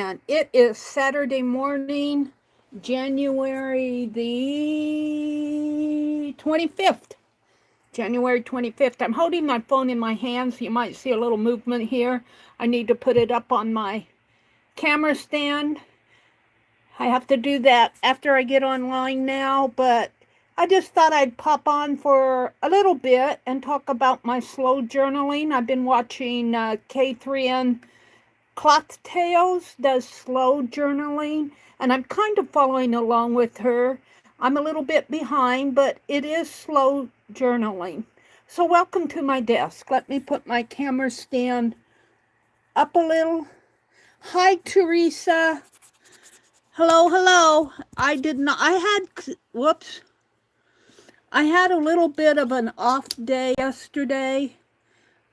and it is Saturday morning, January the 25th. January 25th. I'm holding my phone in my hands. You might see a little movement here. I need to put it up on my camera stand. I have to do that after I get online now, but I just thought I'd pop on for a little bit and talk about my slow journaling. I've been watching K3N Cloth Tales does slow journaling, and I'm kind of following along with her. I'm a little bit behind, but it is slow journaling. So welcome to my desk. Let me put my camera stand up a little. Hi, Teresa. Hello, hello. I had a little bit of an off day yesterday.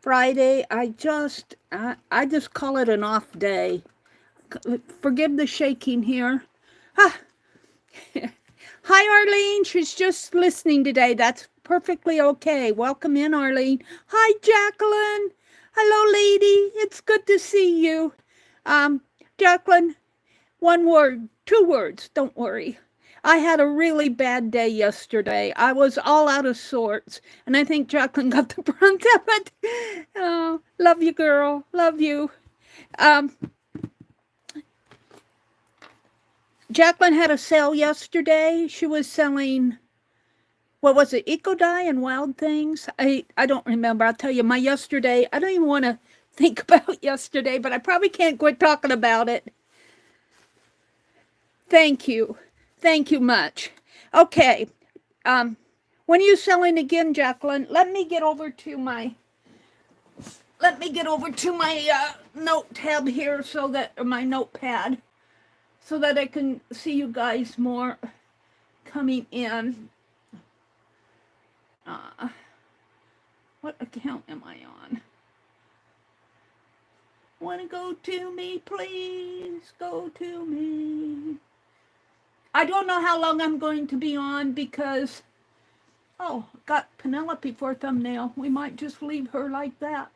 Friday, I just call it an off day. Forgive the shaking here. Ah. Hi, Arlene. She's just listening today. That's perfectly okay. Welcome in, Arlene. Hi, Jacqueline. Hello, lady. It's good to see you. Jacqueline, one word, 2 words. Don't worry. I had a really bad day yesterday. I was all out of sorts, and I think Jacqueline got the brunt of it. Oh, love you, girl. Love you. Jacqueline had a sale yesterday. She was selling, what was it, Eco Dye and Wild Things? I don't remember. I'll tell you, my yesterday, I don't even want to think about yesterday, but I probably can't quit talking about it. Thank you. Thank you much. Okay. When are you selling again, Jacqueline? Let me get over to my note tab here or my notepad, so that I can see you guys more coming in. What account am I on? Want to go to me, please? Go to me. I don't know how long I'm going to be on because, got Penelope for a thumbnail. We might just leave her like that.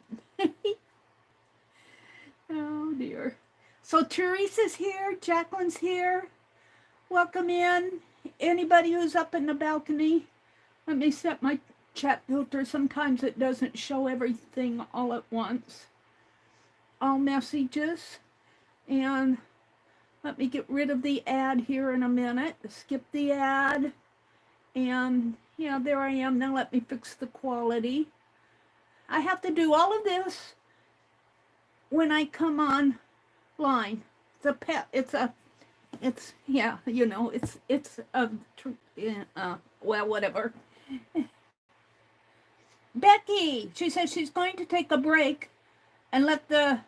Oh, dear. So Teresa's here. Jacqueline's here. Welcome in. Anybody who's up in the balcony. Let me set my chat filter. Sometimes it doesn't show everything all at once. All messages. And let me get rid of the ad here in a minute. Skip the ad. And yeah, there I am. Now let me fix the quality. I have to do all of this when I come on line. Well, whatever. Becky, she says she's going to take a break and let the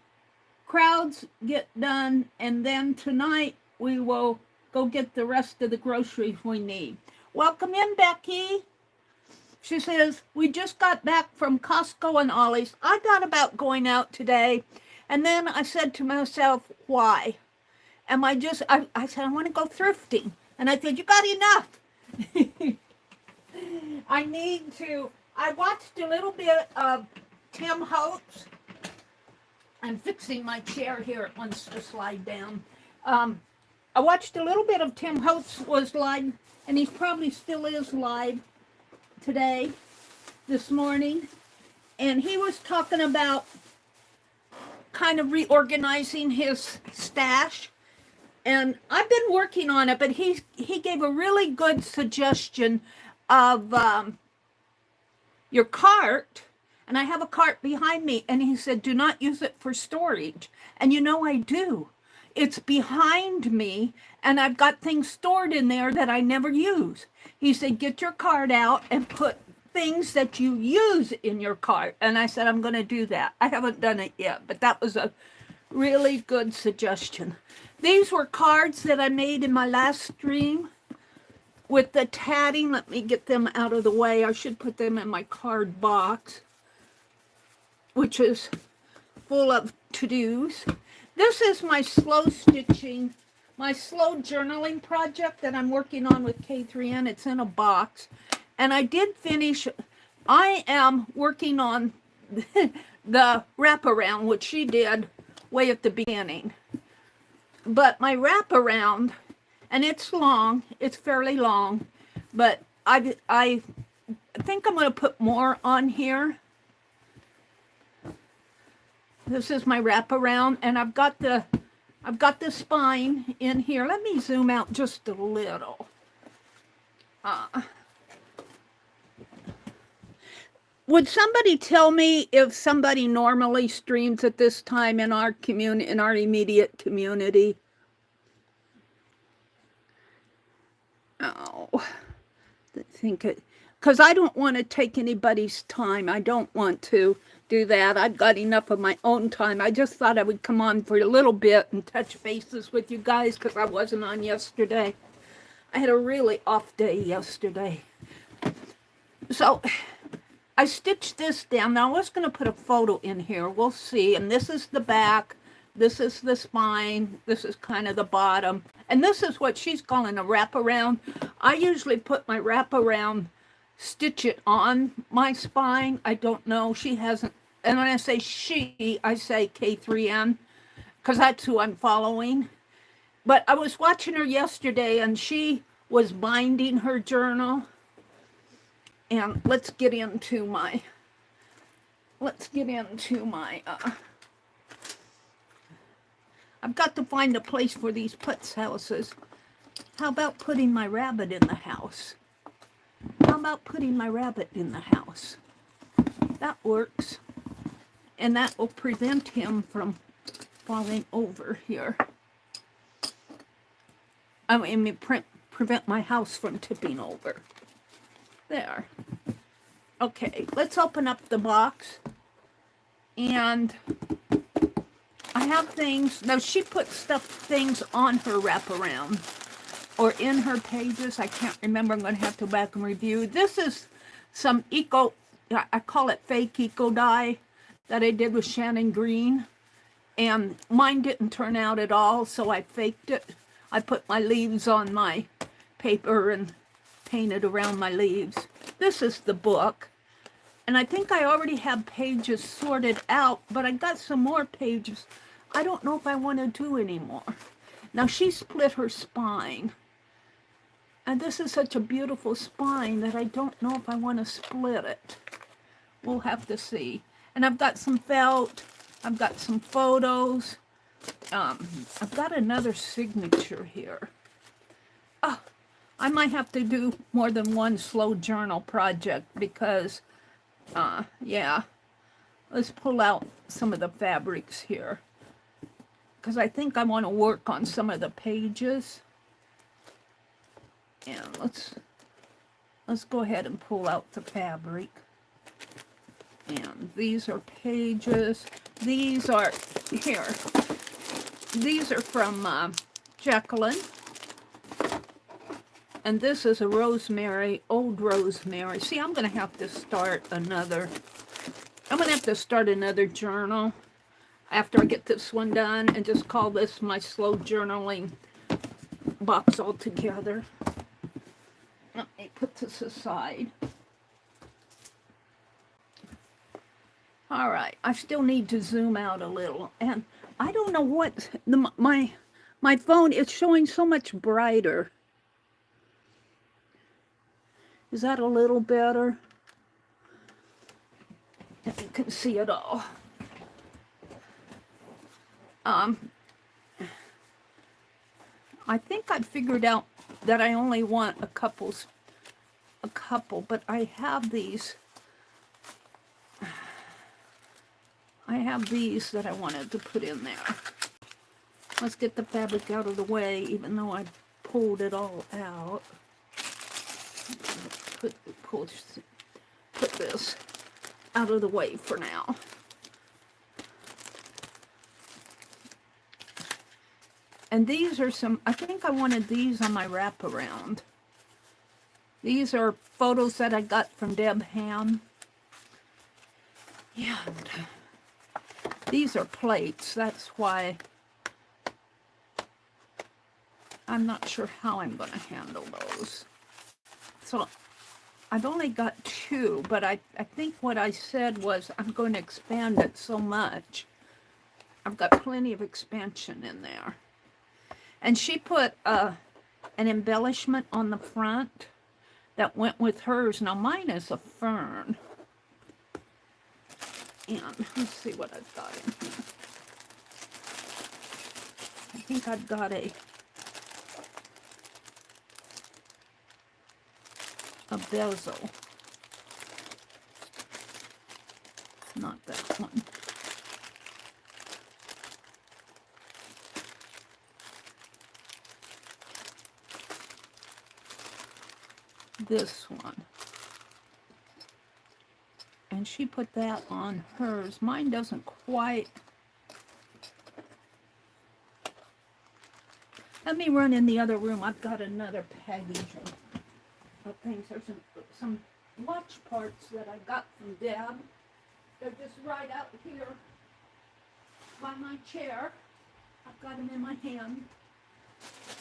crowds get done, and then tonight we will go get the rest of the groceries we need. Welcome in, Becky. She says, we just got back from Costco and Ollie's. I thought about going out today, and then I said to myself, why? And I said, I want to go thrifting. And I said, you got enough. I watched a little bit of Tim Holtz. I'm fixing my chair here. It wants to slide down. I watched a little bit of Tim Holtz was live, and he probably still is live today, this morning. And he was talking about kind of reorganizing his stash. And I've been working on it, but he gave a really good suggestion of your cart. And I have a cart behind me, and he said, do not use it for storage. And you know I do. It's behind me, and I've got things stored in there that I never use. He said, get your cart out and put things that you use in your cart. And I said, I'm going to do that. I haven't done it yet, but that was a really good suggestion. These were cards that I made in my last stream with the tatting. Let me get them out of the way. I should put them in my card box, which is full of to-dos. This is my slow stitching, my slow journaling project that I'm working on with K3N. It's in a box. And I did finish, I am working on the wraparound, which she did way at the beginning. But my wraparound, and it's long, it's fairly long, but I think I'm going to put more on here. This is my wraparound, and I've got the spine in here. Let me zoom out just a little. Would somebody tell me if somebody normally streams at this time in our community, in our immediate community? Oh, I think it, because I don't want to take anybody's time. I don't want to do that. I've got enough of my own time. I just thought I would come on for a little bit and touch bases with you guys because I wasn't on yesterday. I had a really off day yesterday. So I stitched this down. Now I was going to put a photo in here. We'll see. And this is the back. This is the spine. This is kind of the bottom. And this is what she's calling a wraparound. I usually put my wraparound, stitch it on my spine. I don't know. She hasn't. And when I say she, I say K3N because that's who I'm following. But I was watching her yesterday and she was binding her journal. And let's get into my, I've got to find a place for these putz houses. How about putting my rabbit in the house? That works. And that will prevent him from falling over here. I mean, prevent my house from tipping over. There. Okay, let's open up the box. And I have things. Now, she put things on her wraparound or in her pages. I can't remember. I'm going to have to go back and review. This is some I call it fake eco dye that I did with Shannon Green. And mine didn't turn out at all, so I faked it. I put my leaves on my paper and painted around my leaves. This is the book. And I think I already have pages sorted out, but I got some more pages. I don't know if I want to do anymore. Now, she split her spine. And this is such a beautiful spine that I don't know if I want to split it. We'll have to see. And I've got some felt. I've got some photos. I've got another signature here. Oh, I might have to do more than one slow journal project because, yeah. Let's pull out some of the fabrics here. Because I think I want to work on some of the pages. And let's go ahead and pull out the fabric. And these are pages. These are, here. These are from Jacqueline. And this is a rosemary, old rosemary. See, I'm going to have to start another journal after I get this one done and just call this my slow journaling box altogether. Let me put this aside. All right, I still need to zoom out a little. And I don't know what, my phone is showing so much brighter. Is that a little better? If you can see it all. I think I figured out that I only want a couple, but I have these. I have these that I wanted to put in there. Let's get the fabric out of the way, even though I pulled it all out. Put this out of the way for now. And these are some, I think I wanted these on my wraparound. These are photos that I got from Deb Ham. Yeah. These are plates, that's why I'm not sure how I'm going to handle those. So I've only got two, but I think what I said was I'm going to expand it so much. I've got plenty of expansion in there. And she put an embellishment on the front that went with hers. Now mine is a fern. And let's see what I've got in here. I think I've got a bezel. Not that one. This one. And she put that on hers. Mine doesn't quite. Let me run in the other room. I've got another package of things. There's some watch parts that I got from Deb. They're just right out here by my chair. I've got them in my hand.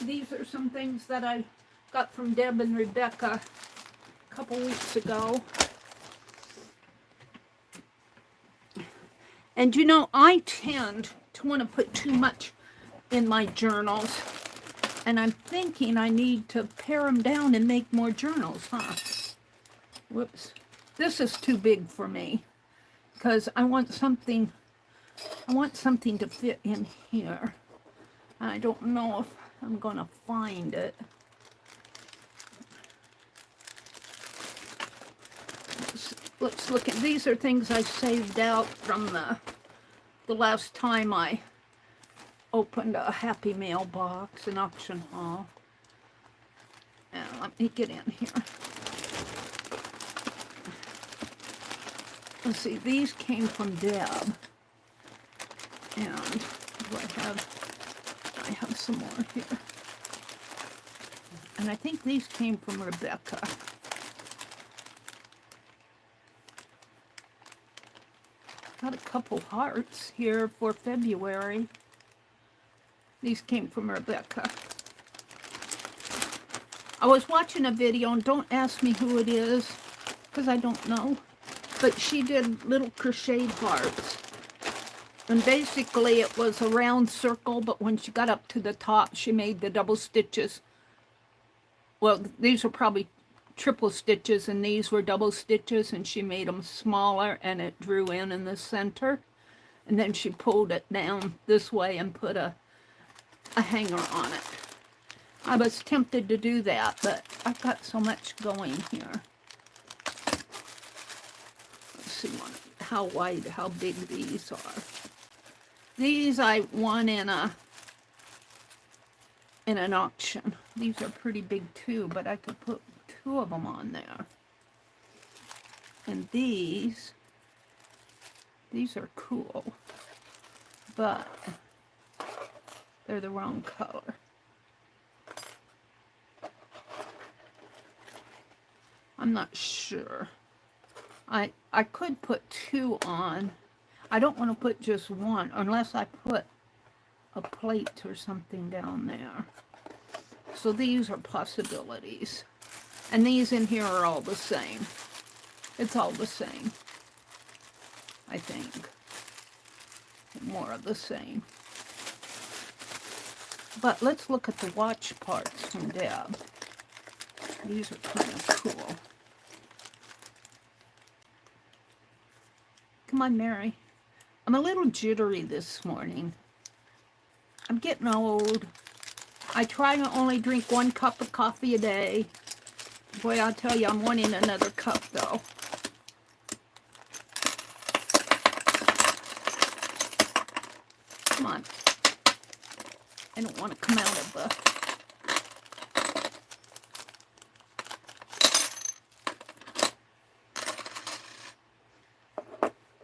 These are some things that I got from Deb and Rebecca a couple weeks ago. And you know, I tend to want to put too much in my journals. And I'm thinking I need to pare them down and make more journals, huh? Whoops. This is too big for me. Because I want something to fit in here. I don't know if I'm going to find it. Let's look at, these are things I saved out from the last time I opened a Happy Mail box, an auction haul. And let me get in here. Let's see, these came from Deb. And I have some more here. And I think these came from Rebecca. Got a couple hearts here for February. These came from Rebecca. I was watching a video, and don't ask me who it is, because I don't know. But she did little crocheted hearts. And basically it was a round circle, but when she got up to the top, she made the double stitches. Well, these were probably triple stitches, and these were double stitches, and she made them smaller, and it drew in the center. And then she pulled it down this way and put a hanger on it. I was tempted to do that, but I've got so much going here. Let's see how wide, how big these are. These I won in an auction. These are pretty big too, but I could put 2 of them on there. And these are cool, but they're the wrong color. I'm not sure. I could put 2 on. I don't want to put just 1 unless I put a plate or something down there. So these are possibilities. And these in here are all the same. It's all the same, I think. More of the same. But let's look at the watch parts from Deb. These are kind of cool. Come on, Mary. I'm a little jittery this morning. I'm getting old. I try to only drink 1 cup of coffee a day. Boy, I'll tell you, I'm wanting another cup, though. Come on. I don't want to come out of the...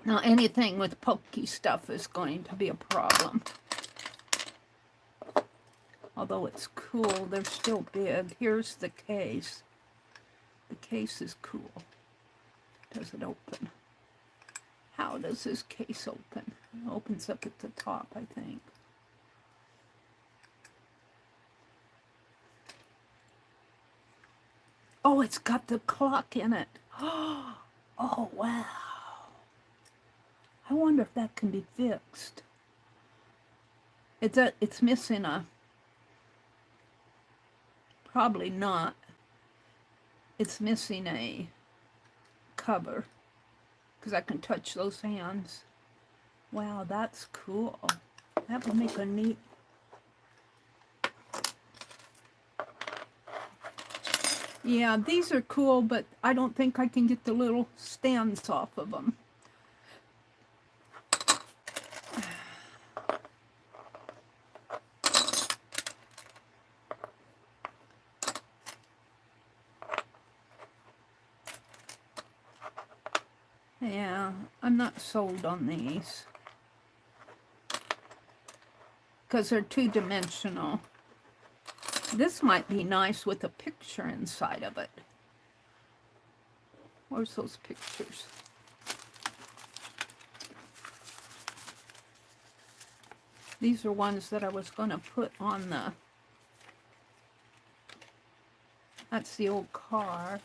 Now, anything with pokey stuff is going to be a problem. Although it's cool, they're still big. Here's the case. The case is cool. Does it open? How does this case open? It opens up at the top, I think. Oh, it's got the clock in it. Oh, wow. I wonder if that can be fixed. It's missing a Probably not. It's missing a cover because I can touch those hands. Wow, that's cool. That would make a neat... Yeah, these are cool, but I don't think I can get the little stands off of them. Yeah, I'm not sold on these because they're two-dimensional. This might be nice with a picture inside of it. Where's those pictures? These are ones that I was going to put on the... That's the old car.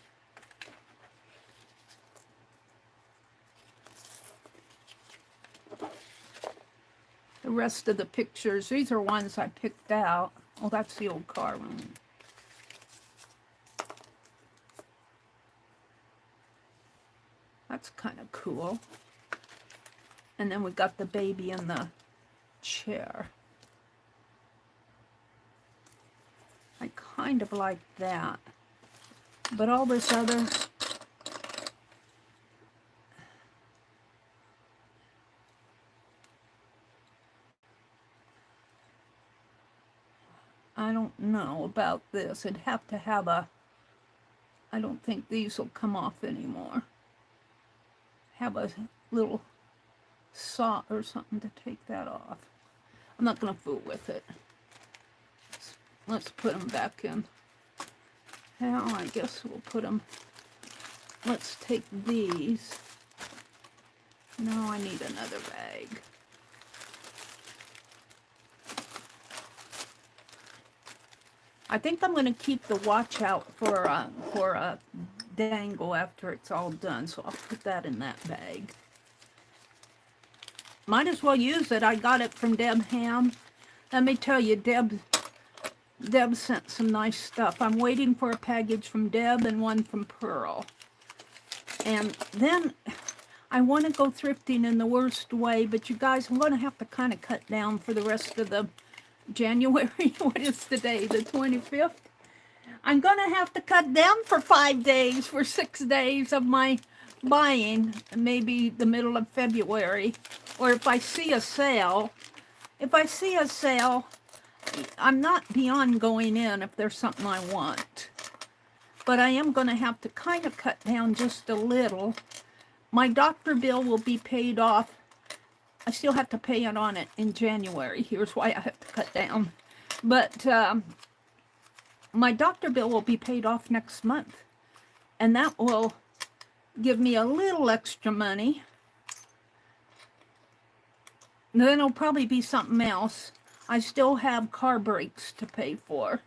The rest of the pictures, these are ones I picked out. Oh, that's the old car one. That's kind of cool. And then we got the baby in the chair. I kind of like that. But all this other... I don't know about this. It'd have to have a... I don't think these will come off anymore. Have a little saw or something to take that off. I'm not going to fool with it. Let's put them back in. Now I guess we'll put them... Let's take these. No, I need another bag. I think I'm going to keep the watch out for a dangle after it's all done, so I'll put that in that bag. Might as well use it. I got it from Deb Ham. Let me tell you, Deb sent some nice stuff. I'm waiting for a package from Deb and one from Pearl. And then I want to go thrifting in the worst way, but you guys, I'm going to have to kind of cut down for the rest of the January. What is today? The 25th? I'm going to have to cut down for 5 days, for 6 days of my buying, maybe the middle of February. Or if I see a sale, I'm not beyond going in if there's something I want. But I am going to have to kind of cut down just a little. My doctor bill will be paid off. I still have to pay it on it in January. Here's why I have to cut down. But my doctor bill will be paid off next month. And that will give me a little extra money. And then it'll probably be something else. I still have car brakes to pay for.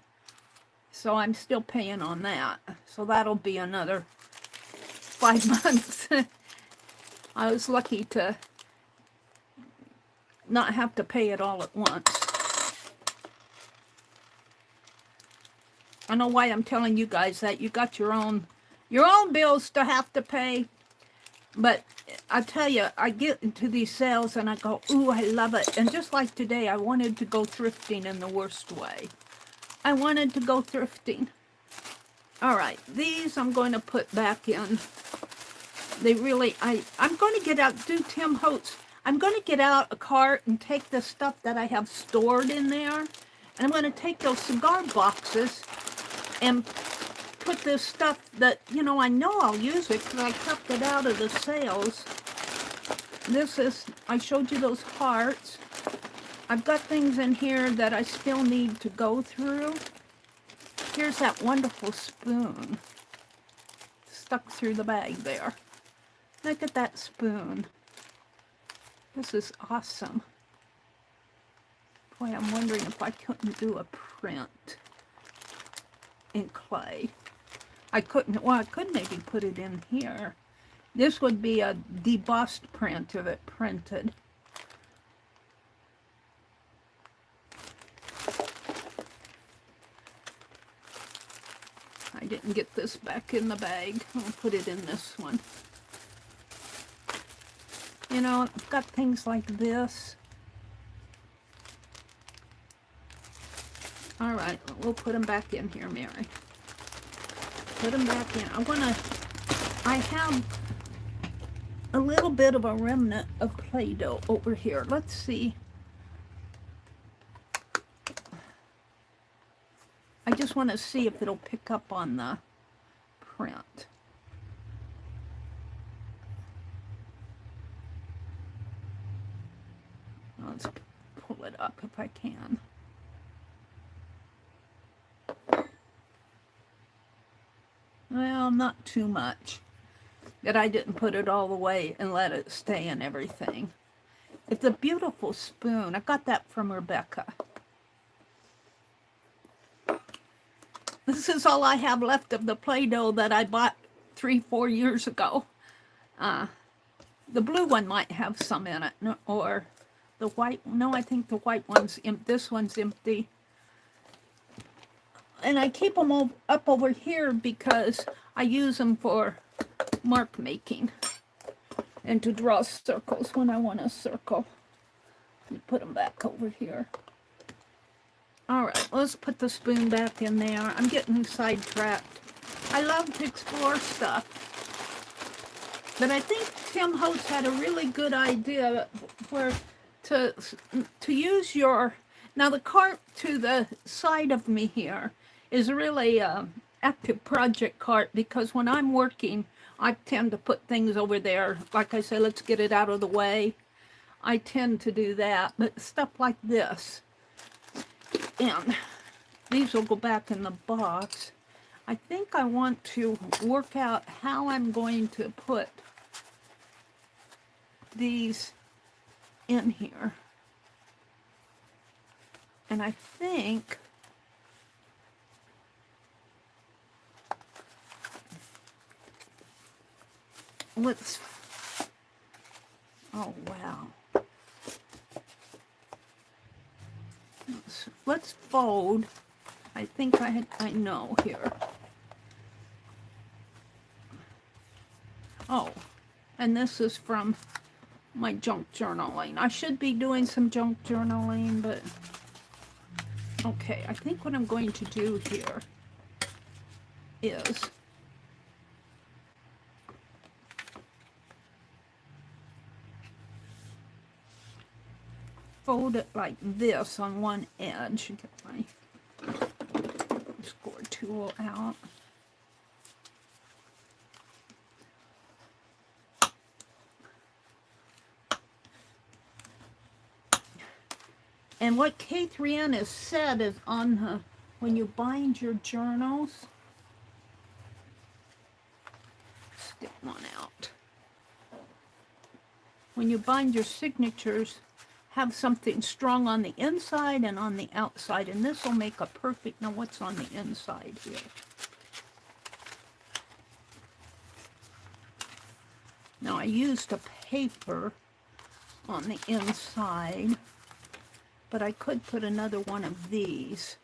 So I'm still paying on that. So that'll be another 5 months. I was lucky to not have to pay it all at once. I know why I'm telling you guys that. You got your own bills to have to pay. But I tell you, I get into these sales and I go, ooh, I love it. And just like today, I wanted to go thrifting in the worst way. I wanted to go thrifting. All right, these I'm going to put back in. They really, I'm going to get out, do Tim Holtz. I'm going to get out a cart and take the stuff that I have stored in there. And I'm going to take those cigar boxes and put this stuff that, you know I'll use it because I kept it out of the sales. This is, I showed you those hearts. I've got things in here that I still need to go through. Here's that wonderful spoon stuck through the bag there. Look at that spoon. This is awesome. Boy, I'm wondering if I couldn't do a print in clay. I could maybe put it in here. This would be a debossed print of it printed. I didn't get this back in the bag. I'll put it in this one. You know, I've got things like this. All right, we'll put them back in here, Mary. Put them back in. I have a little bit of a remnant of Play-Doh over here. Let's see. I just want to see if it'll pick up on the print. Let's pull it up if I can. Well, not too much. That I didn't put it all the way and let it stay and everything. It's a beautiful spoon. I got that from Rebecca. This is all I have left of the Play-Doh that I bought 3-4 years ago. The blue one might have some in it, or the white. No, I think the white one's empty. This one's empty. And I keep them all up over here because I use them for mark making and to draw circles when I want a circle. Let me put them back over here. All right, let's put the spoon back in there. I'm getting sidetracked. I love to explore stuff. But I think Tim Holtz had a really good idea where to use your... Now the cart to the side of me here is really active project cart, because when I'm working, I tend to put things over there. Like I say, let's get it out of the way. I tend to do that, but stuff like this, and these will go back in the box. I think I want to work out how I'm going to put these in here. And I think let's, oh wow. Let's fold. I think I know here. Oh, and this is from my junk journaling. I should be doing some junk journaling, but okay, I think what I'm going to do here is fold it like this on one edge. Get my score tool out. And what K3N has said is on the, when you bind your journals, stick one out. When you bind your signatures, have something strong on the inside and on the outside, and this will make a perfect. Now what's on the inside here? Now I used a paper on the inside, but I could put another one of these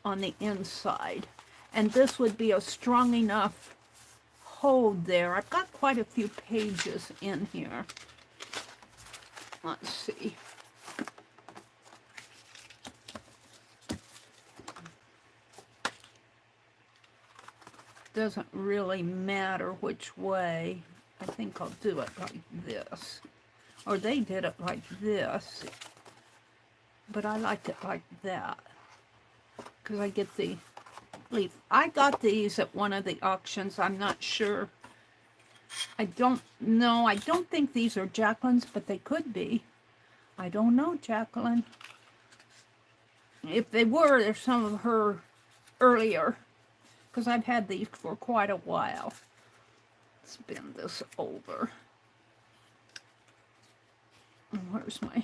on the inside, and this would be a strong enough hold there. I've got quite a few pages in here. Let's see. Doesn't really matter which way. I think I'll do it like this. Or they did it like this. But I like it like that, because I get the leaf. I got these at one of the auctions. I'm not sure. I don't know. I don't think these are Jacqueline's, but they could be. I don't know, Jacqueline. If they were, they're some of her earlier, because I've had these for quite a while. Let's bend this over. Where's my...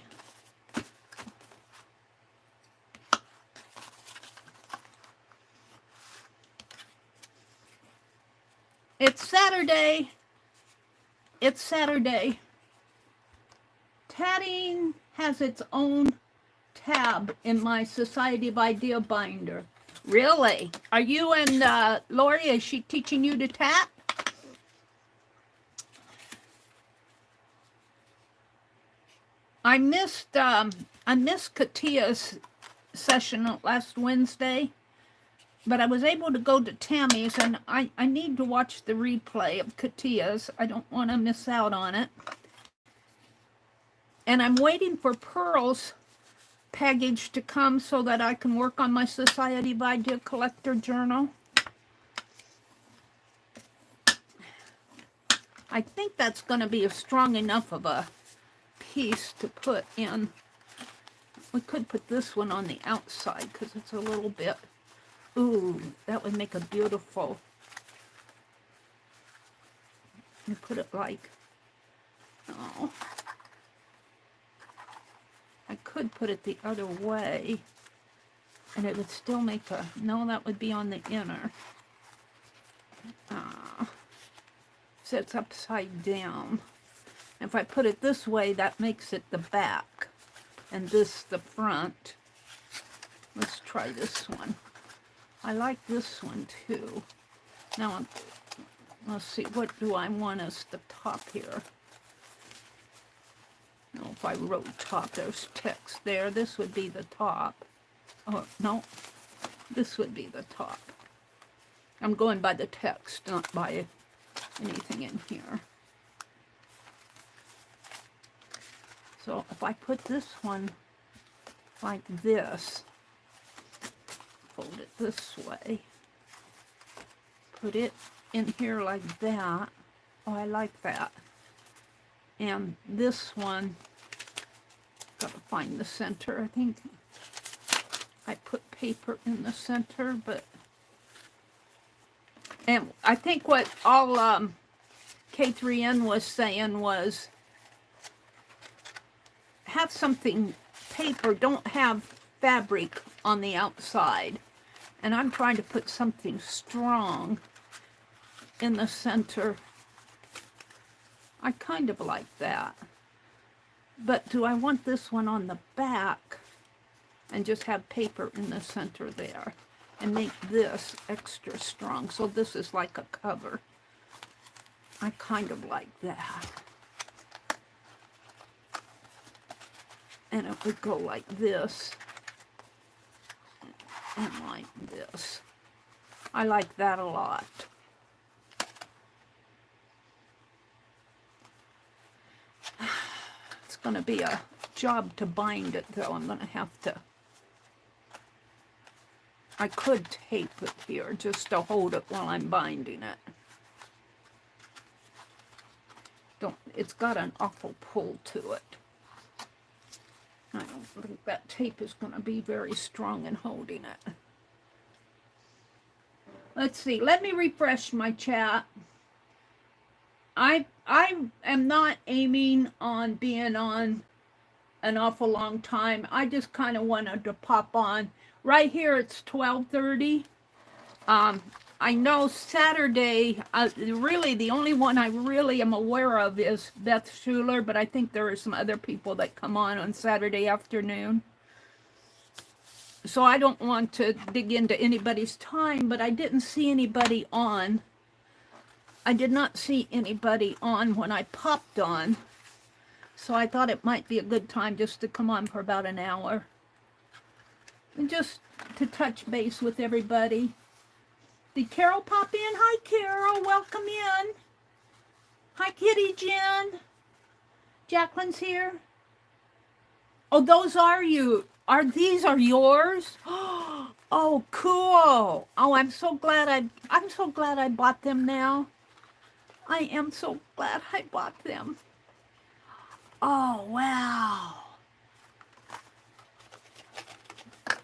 It's Saturday. It's Saturday. Tatting has its own tab in my Society of Idea binder. Really? Are you and Lori, is she teaching you to tap? I missed Katia's session last Wednesday, but I was able to go to Tammy's, and I need to watch the replay of Katia's. I don't want to miss out on it. And I'm waiting for Pearl's package to come so that I can work on my Society of Idea Collector journal. I think that's going to be a strong enough of a piece to put in. We could put this one on the outside because it's a little bit, ooh, that would make a beautiful, you put it like, oh, I could put it the other way and it would still make a, no, that would be on the inner. So it's upside down. If I put it this way, that makes it the back and this the front. Let's try this one. I like this one too. Now, let's see, what do I want as the top here? No, if I wrote top, there's text there. This would be the top. Oh, no, this would be the top. I'm going by the text, not by anything in here. So if I put this one like this, fold it this way, put it in here like that. Oh, I like that. And this one, gotta find the center. I think I put paper in the center, but, and I think what all K3N was saying was, have something paper, don't have fabric on the outside. And I'm trying to put something strong in the center. I kind of like that. But do I want this one on the back and just have paper in the center there and make this extra strong? So this is like a cover. I kind of like that. And it would go like this and like this. I like that a lot. It's going to be a job to bind it, though. I'm going to have to, I could tape it here just to hold it while I'm binding it. It's got an awful pull to it. I don't think that tape is going to be very strong in holding it. Let's see. Let me refresh my chat. I am not aiming on being on an awful long time. I just kind of wanted to pop on. Right here it's 12:30. I know Saturday, really the only one I really am aware of is Beth Schuler, but I think there are some other people that come on Saturday afternoon. So I don't want to dig into anybody's time, but I didn't see anybody on. I did not see anybody on when I popped on. So I thought it might be a good time just to come on for about an hour. And just to touch base with everybody. Did Carol pop in? Hi, Carol. Welcome in. Hi, Kitty Jen. Jacqueline's here. Oh, those are you. These are yours? Oh, cool. Oh, I'm so glad I bought them now. I am so glad I bought them. Oh, wow.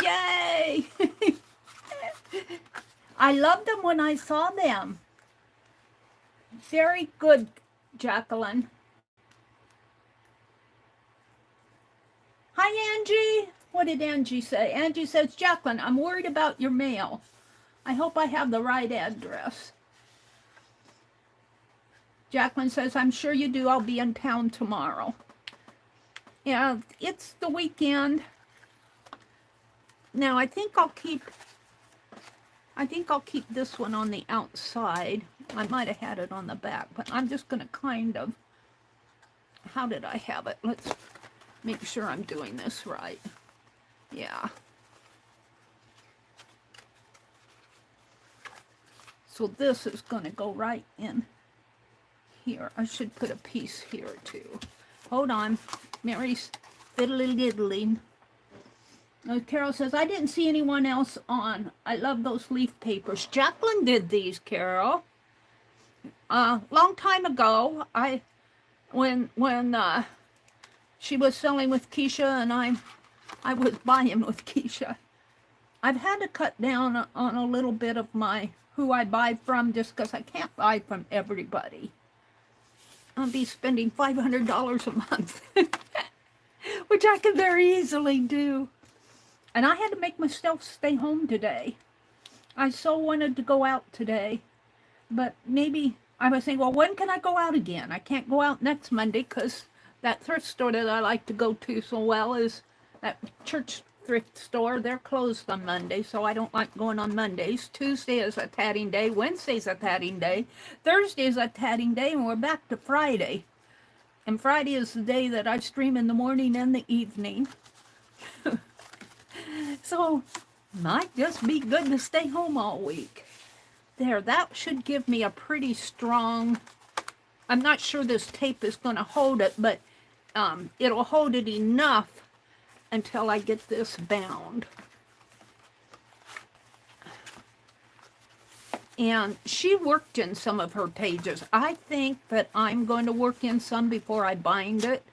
Yay. I loved them when I saw them. Very good, Jacqueline. Hi, Angie. What did Angie say? Angie says, Jacqueline, I'm worried about your mail. I hope I have the right address. Jacqueline says, I'm sure you do. I'll be in town tomorrow. Yeah, it's the weekend. Now, I think I'll keep I think I'll keep this one on the outside. I might have had it on the back, but I'm just going to kind of, how did I have it? Let's make sure I'm doing this right. Yeah. So this is going to go right in here. I should put a piece here too. Hold on. Mary's fiddly-diddling. Carol says, I didn't see anyone else on. I love those leaf papers. Jacqueline did these, Carol. Long time ago, when she was selling with Keisha and I was buying with Keisha. I've had to cut down on a little bit of my who I buy from just because I can't buy from everybody. I'll be spending $500 a month, which I could very easily do. And I had to make myself stay home today. I so wanted to go out today, but maybe I was saying, well, when can I go out again? I can't go out next Monday because that thrift store that I like to go to so well is that church thrift store. They're closed on Monday, so I don't like going on Mondays. Tuesday is a tatting day. Wednesday's a tatting day. Thursday is a tatting day, and we're back to Friday. And Friday is the day that I stream in the morning and the evening. So, might just be good to stay home all week. There, that should give me a pretty strong, I'm not sure this tape is going to hold it, but it'll hold it enough until I get this bound. And she worked in some of her pages. I think that I'm going to work in some before I bind it.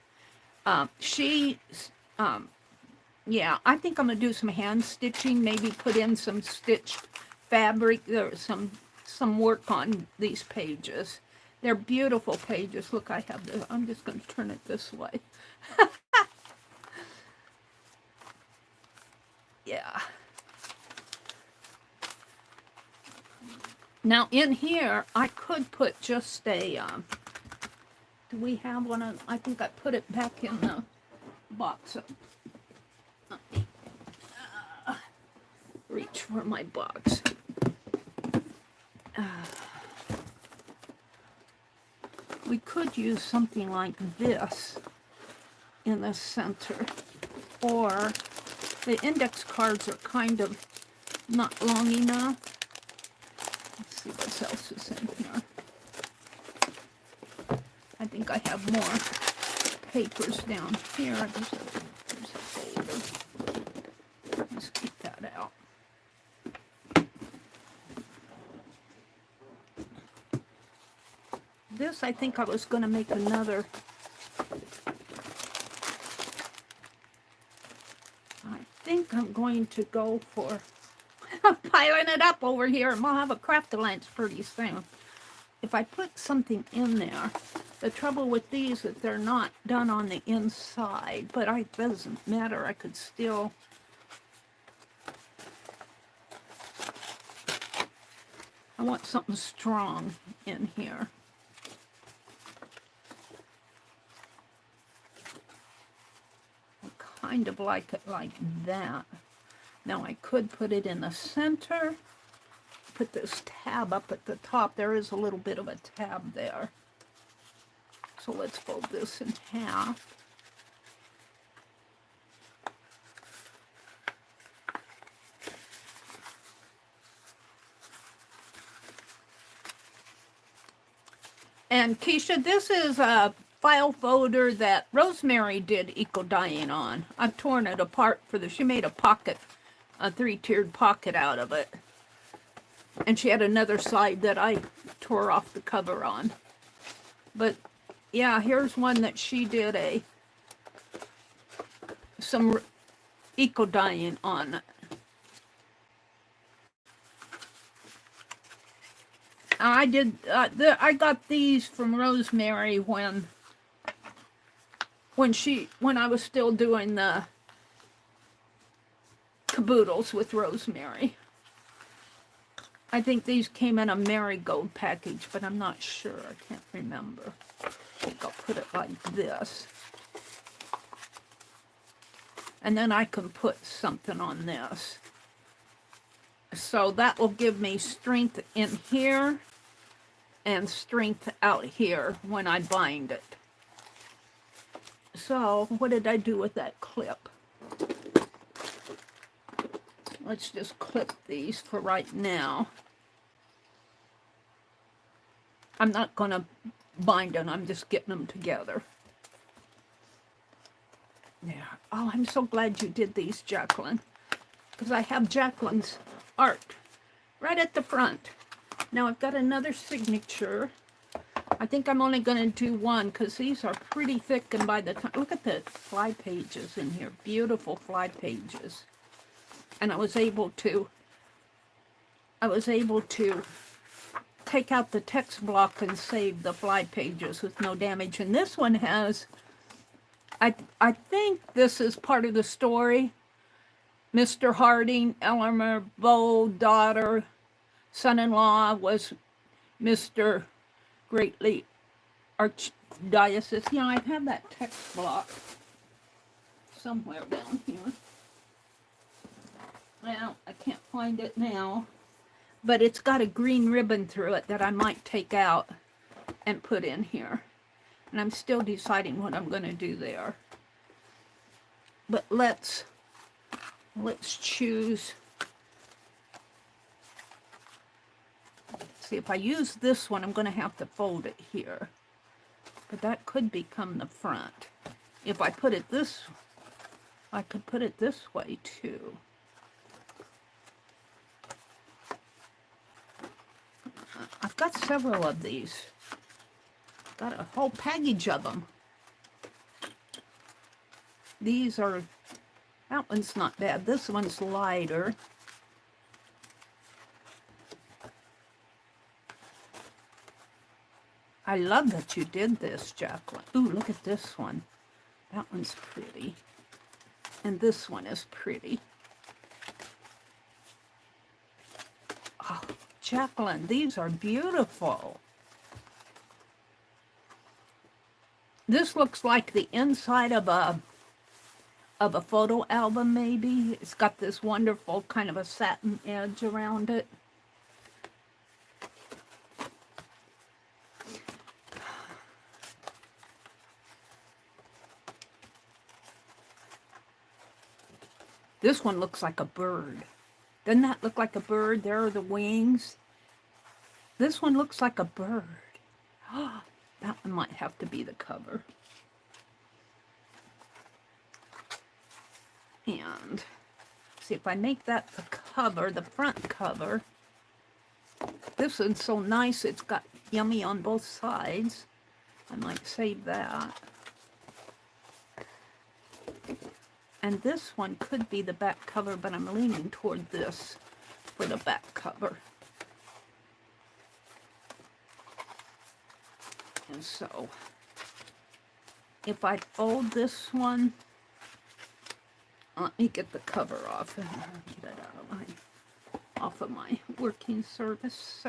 Yeah, I think I'm going to do some hand stitching, maybe put in some stitched fabric, or some work on these pages. They're beautiful pages. Look, I have this. I'm just going to turn it this way. Yeah. Now in here, I could put just a, do we have one? I think I put it back in the box. Let me reach for my box. We could use something like this in the center, or the index cards are kind of not long enough. Let's see what else is in here. I think I have more papers down here. There's a folder. Let's keep that out. This, I think I was going to make another. I think I'm going to go for, I'm piling it up over here, and we'll have a craft lunch pretty soon. If I put something in there, the trouble with these is they're not done on the inside, but it doesn't matter. I could still, I want something strong in here. Kind of like it like that. Now I could put it in the center, put this tab up at the top. There is a little bit of a tab there. So let's fold this in half. And Keisha, this is a file folder that Rosemary did eco dyeing on. I've torn it apart for she made a pocket, a 3-tiered pocket out of it. And she had another side that I tore off the cover on. But yeah, here's one that she did some eco dyeing on it. I got these from Rosemary when I was still doing the caboodles with Rosemary. I think these came in a marigold package, but I'm not sure. I can't remember. I think I'll put it like this. And then I can put something on this. So that will give me strength in here and strength out here when I bind it. So what did I do with that clip? Let's just clip these for right now. I'm not going to bind them. I'm just getting them together. Yeah. Oh, I'm so glad you did these, Jacqueline, because I have Jacqueline's art right at the front. Now I've got another signature. I think I'm only going to do one because these are pretty thick, and by the time, look at the fly pages in here, beautiful fly pages. And I was able to take out the text block and save the fly pages with no damage. And this one has, I think this is part of the story. Mr. Harding, Eleanor, Bow, daughter, son-in-law was Mr. Greatly Archdiocese. I have that text block somewhere down here. Well, I can't find it now, but it's got a green ribbon through it that I might take out and put in here. And I'm still deciding what I'm going to do there. But let's choose. See, if I use this one, I'm going to have to fold it here. But that could become the front. If I put it this, I could put it this way too. I've got several of these. Got a whole package of them. These are, that one's not bad. This one's lighter. I love that you did this, Jacqueline. Ooh, look at this one. That one's pretty. And this one is pretty. Oh, Jacqueline, these are beautiful. This looks like the inside of a photo album, maybe. It's got this wonderful kind of a satin edge around it. This one looks like a bird. Doesn't that look like a bird? There are the wings. This one looks like a bird. Oh, that one might have to be the cover. And see if I make that the cover, the front cover. This one's so nice. It's got yummy on both sides. I might save that. And this one could be the back cover, but I'm leaning toward this for the back cover. And so, if I fold this one, let me get the cover off. Get it off of my working surface.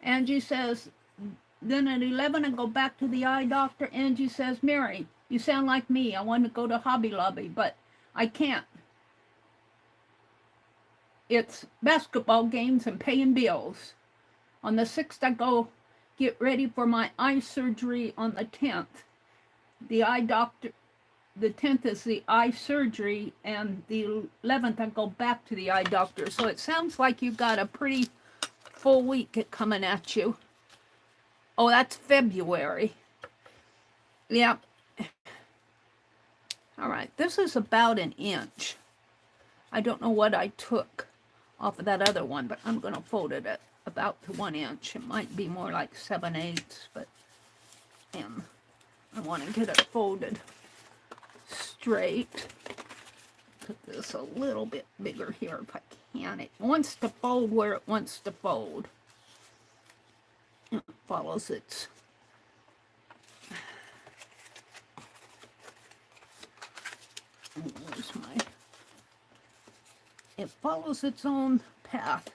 Angie says, then at 11 I go back to the eye doctor. Angie says, Meri, you sound like me. I want to go to Hobby Lobby, but I can't. It's basketball games and paying bills. On the 6th, I go get ready for my eye surgery on the 10th. The eye doctor, the 10th is the eye surgery, and the 11th, I go back to the eye doctor. So it sounds like you've got a pretty full week coming at you. Oh, that's February. Yeah. All right, this is about an inch. I don't know what I took off of that other one, but I'm going to fold it at about to 1 inch. It might be more like 7/8, but I want to get it folded straight. Put this a little bit bigger here if I can. It wants to fold where it wants to fold. It follows its it follows its own path.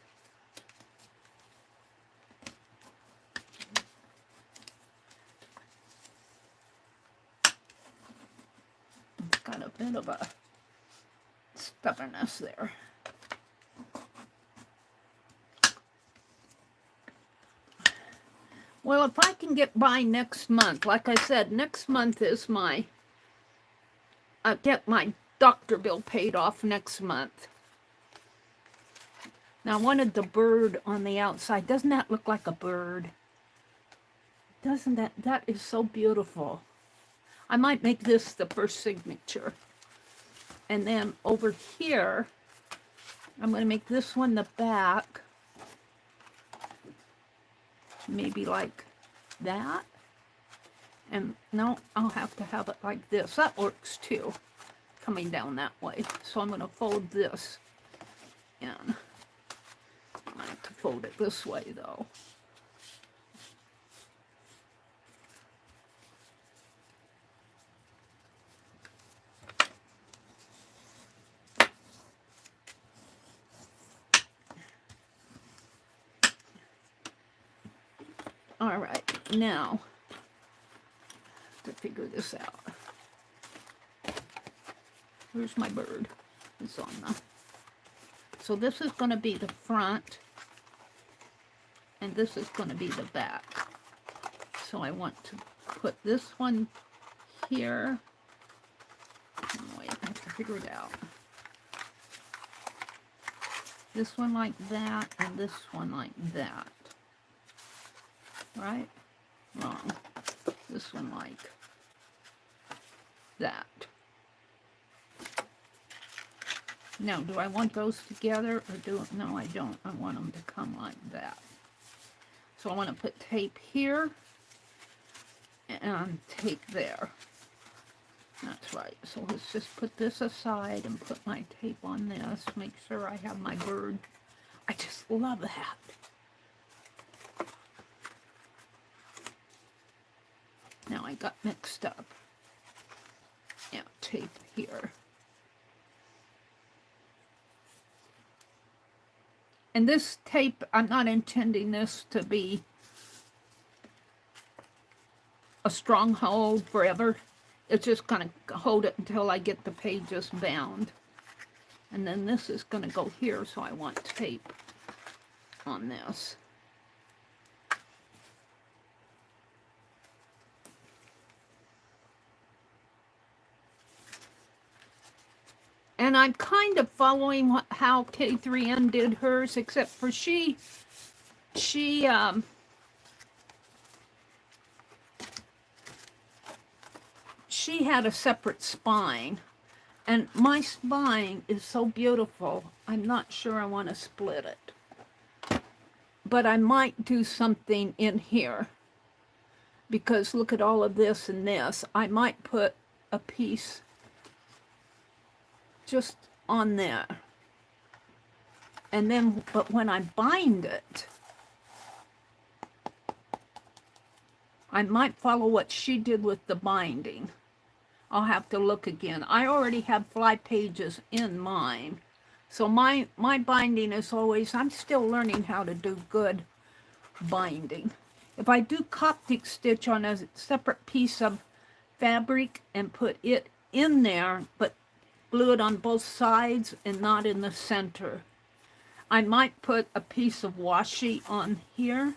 bit of a stubbornness there. Well, if I can get by next month, like I said, next month is I get my doctor bill paid off next month. Now, I wanted the bird on the outside. Doesn't that look like a bird? Doesn't that? That is so beautiful. I might make this the first signature. And then over here, I'm going to make this one the back. Maybe like that. And no, I'll have to have it like this. That works too, coming down that way. So I'm going to fold this in. I have to fold it this way though. All right, now to figure this out. Where's my bird? It's on the. So this is going to be the front, and this is going to be the back. So I want to put this one here. Oh, wait, I have to figure it out. This one like that, and this one like that. Right? Wrong. This one like that. Now, do I want those together or no, I don't. I want them to come like that. So I want to put tape here and tape there. That's right. So let's just put this aside and put my tape on this. Make sure I have my bird. I just love that. Now I got mixed up. Yeah, tape here. And this tape, I'm not intending this to be a stronghold forever. It's just going to hold it until I get the pages bound. And then this is going to go here, so I want tape on this. And I'm kind of following how K3N did hers, except for she had a separate spine. And my spine is so beautiful, I'm not sure I want to split it. But I might do something in here. Because look at all of this and this. I might put a piece just on there. And then, but when I bind it, I might follow what she did with the binding. I'll have to look again. I already have fly pages in mine. So my binding is always, I'm still learning how to do good binding. If I do Coptic stitch on a separate piece of fabric and put it in there, but glue it on both sides and not in the center, I might put a piece of washi on here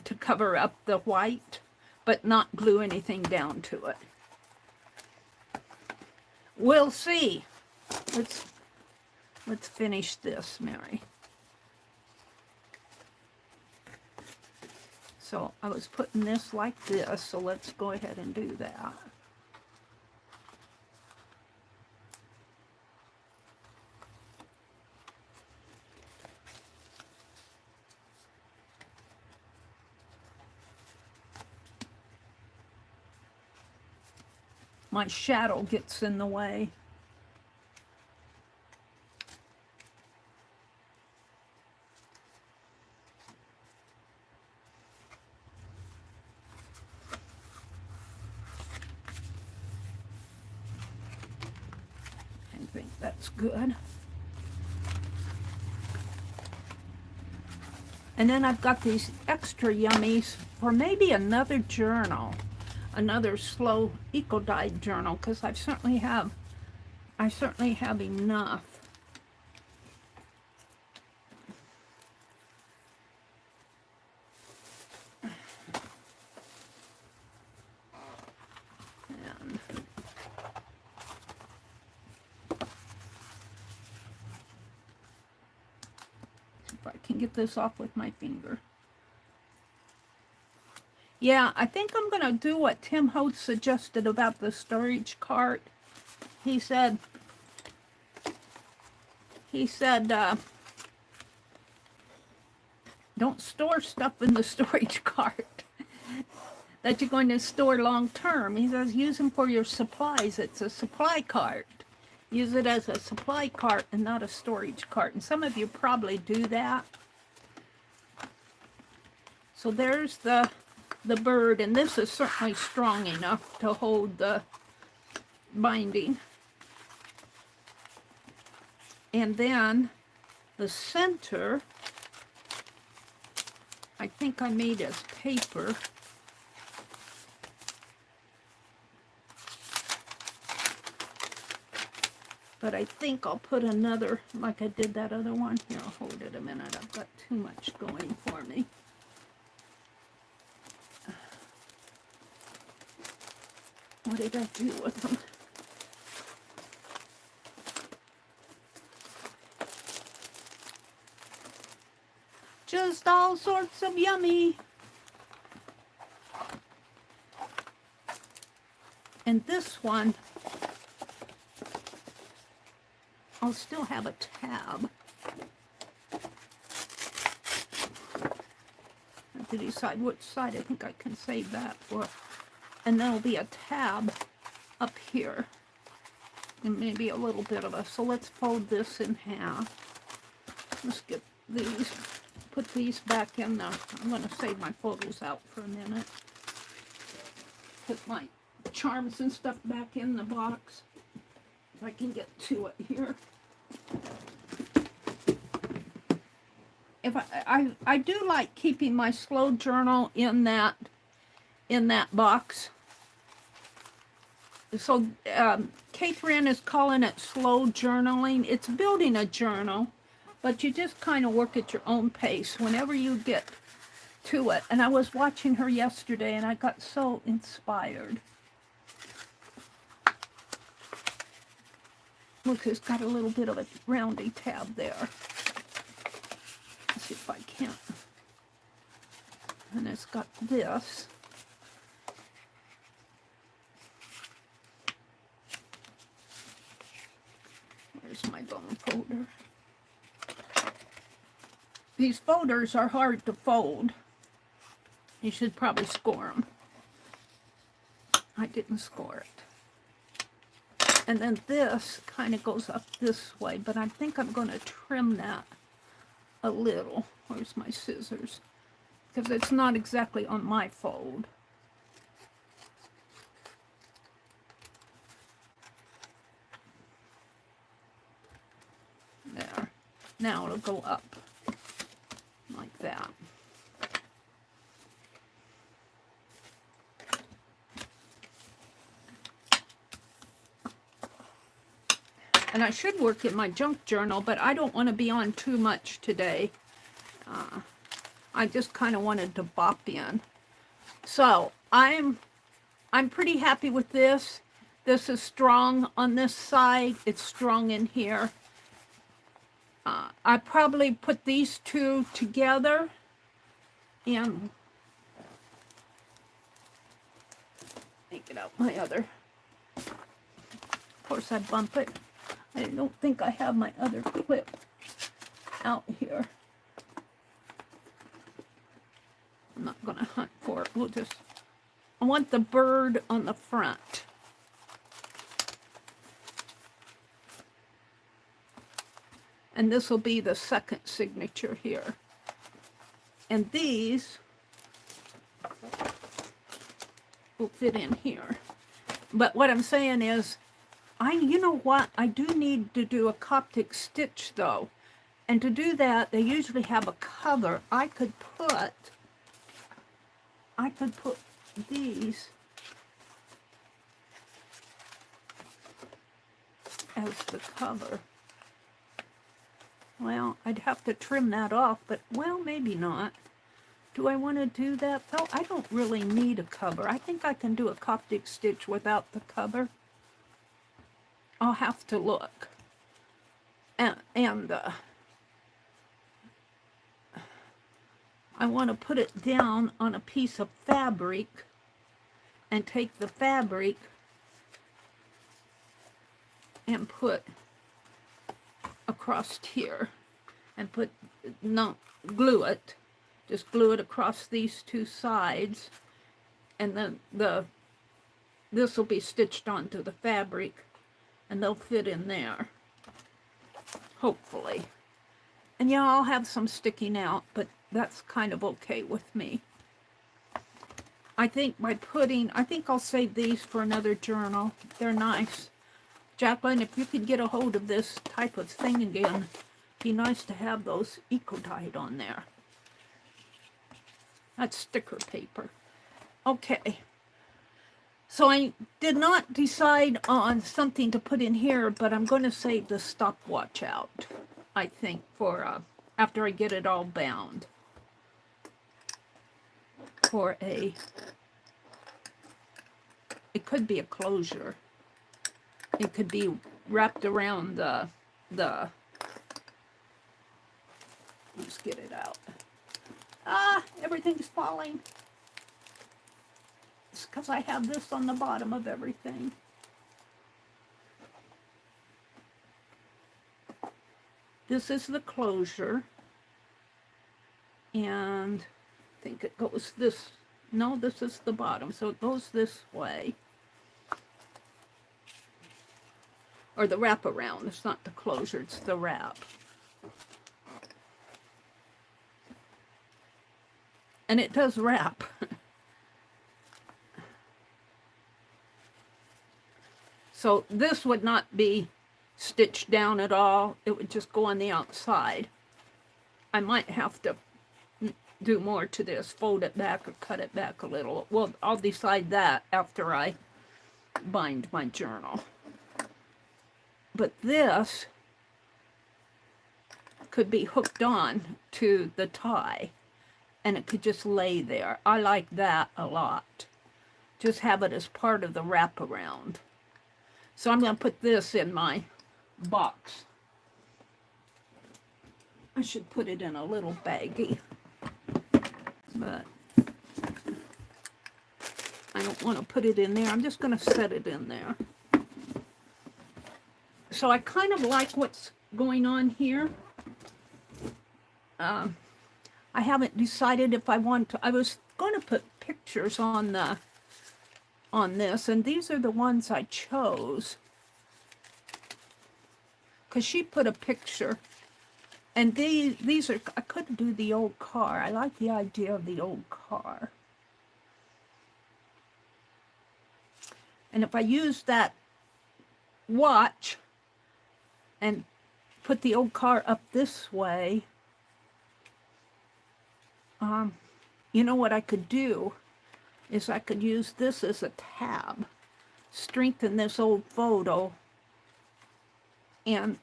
to cover up the white, but not glue anything down to it. We'll see. Let's finish this, Meri. So I was putting this like this, so let's go ahead and do that. My shadow gets in the way. I think that's good. And then I've got these extra yummies for maybe another journal. another slow eco dive journal, because I certainly have enough. And if I can get this off with my finger. Yeah, I think I'm going to do what Tim Holtz suggested about the storage cart. He said, don't store stuff in the storage cart that you're going to store long term. He says, use them for your supplies. It's a supply cart. Use it as a supply cart and not a storage cart. And some of you probably do that. So there's the bird, and this is certainly strong enough to hold the binding. And then the center, I think I made as paper. But I think I'll put another, like I did that other one. Here, I'll hold it a minute. I've got too much going for me. What did I do with them? Just all sorts of yummy. And this one, I'll still have a tab. I have to decide which side I think I can save that for. And there'll be a tab up here. And maybe a little bit of a, so let's fold this in half. Let's get these, put these back in the, I'm going to save my photos out for a minute. Put my charms and stuff back in the box. If I can get to it here. If I do like keeping my slow journal in that box. So Catherine is calling it slow journaling. It's building a journal, but you just kind of work at your own pace whenever you get to it. And I was watching her yesterday and I got so inspired. Look, it's got a little bit of a roundy tab there. Let's see if I can't. And it's got this. Where's my bone folder? These folders are hard to fold. You should probably score them. I didn't score it. And then this kind of goes up this way, but I think I'm going to trim that a little. Where's my scissors? Because it's not exactly on my fold. There. Now it'll go up like that. And I should work in my junk journal, but I don't want to be on too much today. I just kind of wanted to bop in. So I'm pretty happy with this. This is strong on this side. It's strong in here. I probably put these two together and take it out my other. Of course I bump it. I don't think I have my other clip out here. I'm not going to hunt for it. We'll just, I want the bird on the front. And this will be the second signature here. And these will fit in here. But what I'm saying is, you know what? I do need to do a Coptic stitch though. And to do that, they usually have a cover. I could put these as the cover. Well, I'd have to trim that off, but, well, maybe not. Do I want to do that, though? I don't really need a cover. I think I can do a Coptic stitch without the cover. I'll have to look. And I want to put it down on a piece of fabric and take the fabric and put across here and put, no, glue it. Just glue it across these two sides, and then this will be stitched onto the fabric, and they'll fit in there, hopefully. And yeah, I'll have some sticking out, but that's kind of okay with me. I think I'll save these for another journal. They're nice. Jacqueline, if you could get a hold of this type of thing again, it'd be nice to have those eco-dyed on there. That's sticker paper. Okay. So I did not decide on something to put in here, but I'm going to save the stopwatch out, I think, for after I get it all bound. For it could be a closure. It could be wrapped around the let's get it out. Ah, everything's falling. It's because I have this on the bottom of everything. This is the closure. And I think it goes this, no, this is the bottom, so it goes this way. Or the wraparound, it's not the closure, it's the wrap. And it does wrap. So this would not be stitched down at all. It would just go on the outside. I might have to do more to this, fold it back or cut it back a little. Well, I'll decide that after I bind my journal. But this could be hooked on to the tie, and it could just lay there. I like that a lot. Just have it as part of the wraparound. So I'm going to put this in my box. I should put it in a little baggie, but I don't want to put it in there. I'm just going to set it in there. So I kind of like what's going on here. I haven't decided if I want to. I was going to put pictures on this, and these are the ones I chose because she put a picture, and these are, I could do the old car. I like the idea of the old car. And if I use that watch and put the old car up this way, you know what I could do is I could use this as a tab, strengthen this old photo, and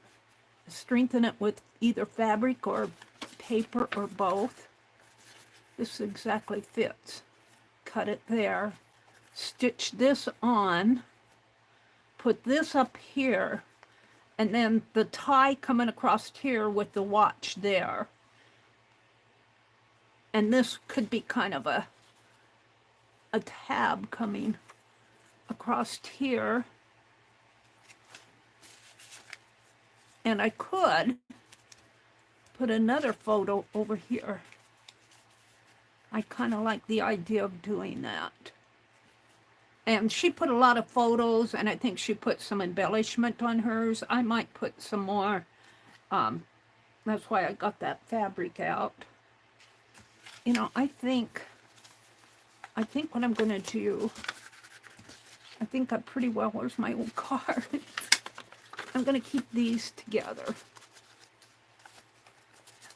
strengthen it with either fabric or paper or both. This exactly fits. Cut it there, stitch this on, put this up here, and then the tie coming across here with the watch there. And this could be kind of a tab coming across here. And I could put another photo over here. I kind of like the idea of doing that. And she put a lot of photos, and I think she put some embellishment on hers. I might put some more. That's why I got that fabric out. You know, I think what I'm going to do, I think I pretty well, where's my old card? I'm going to keep these together.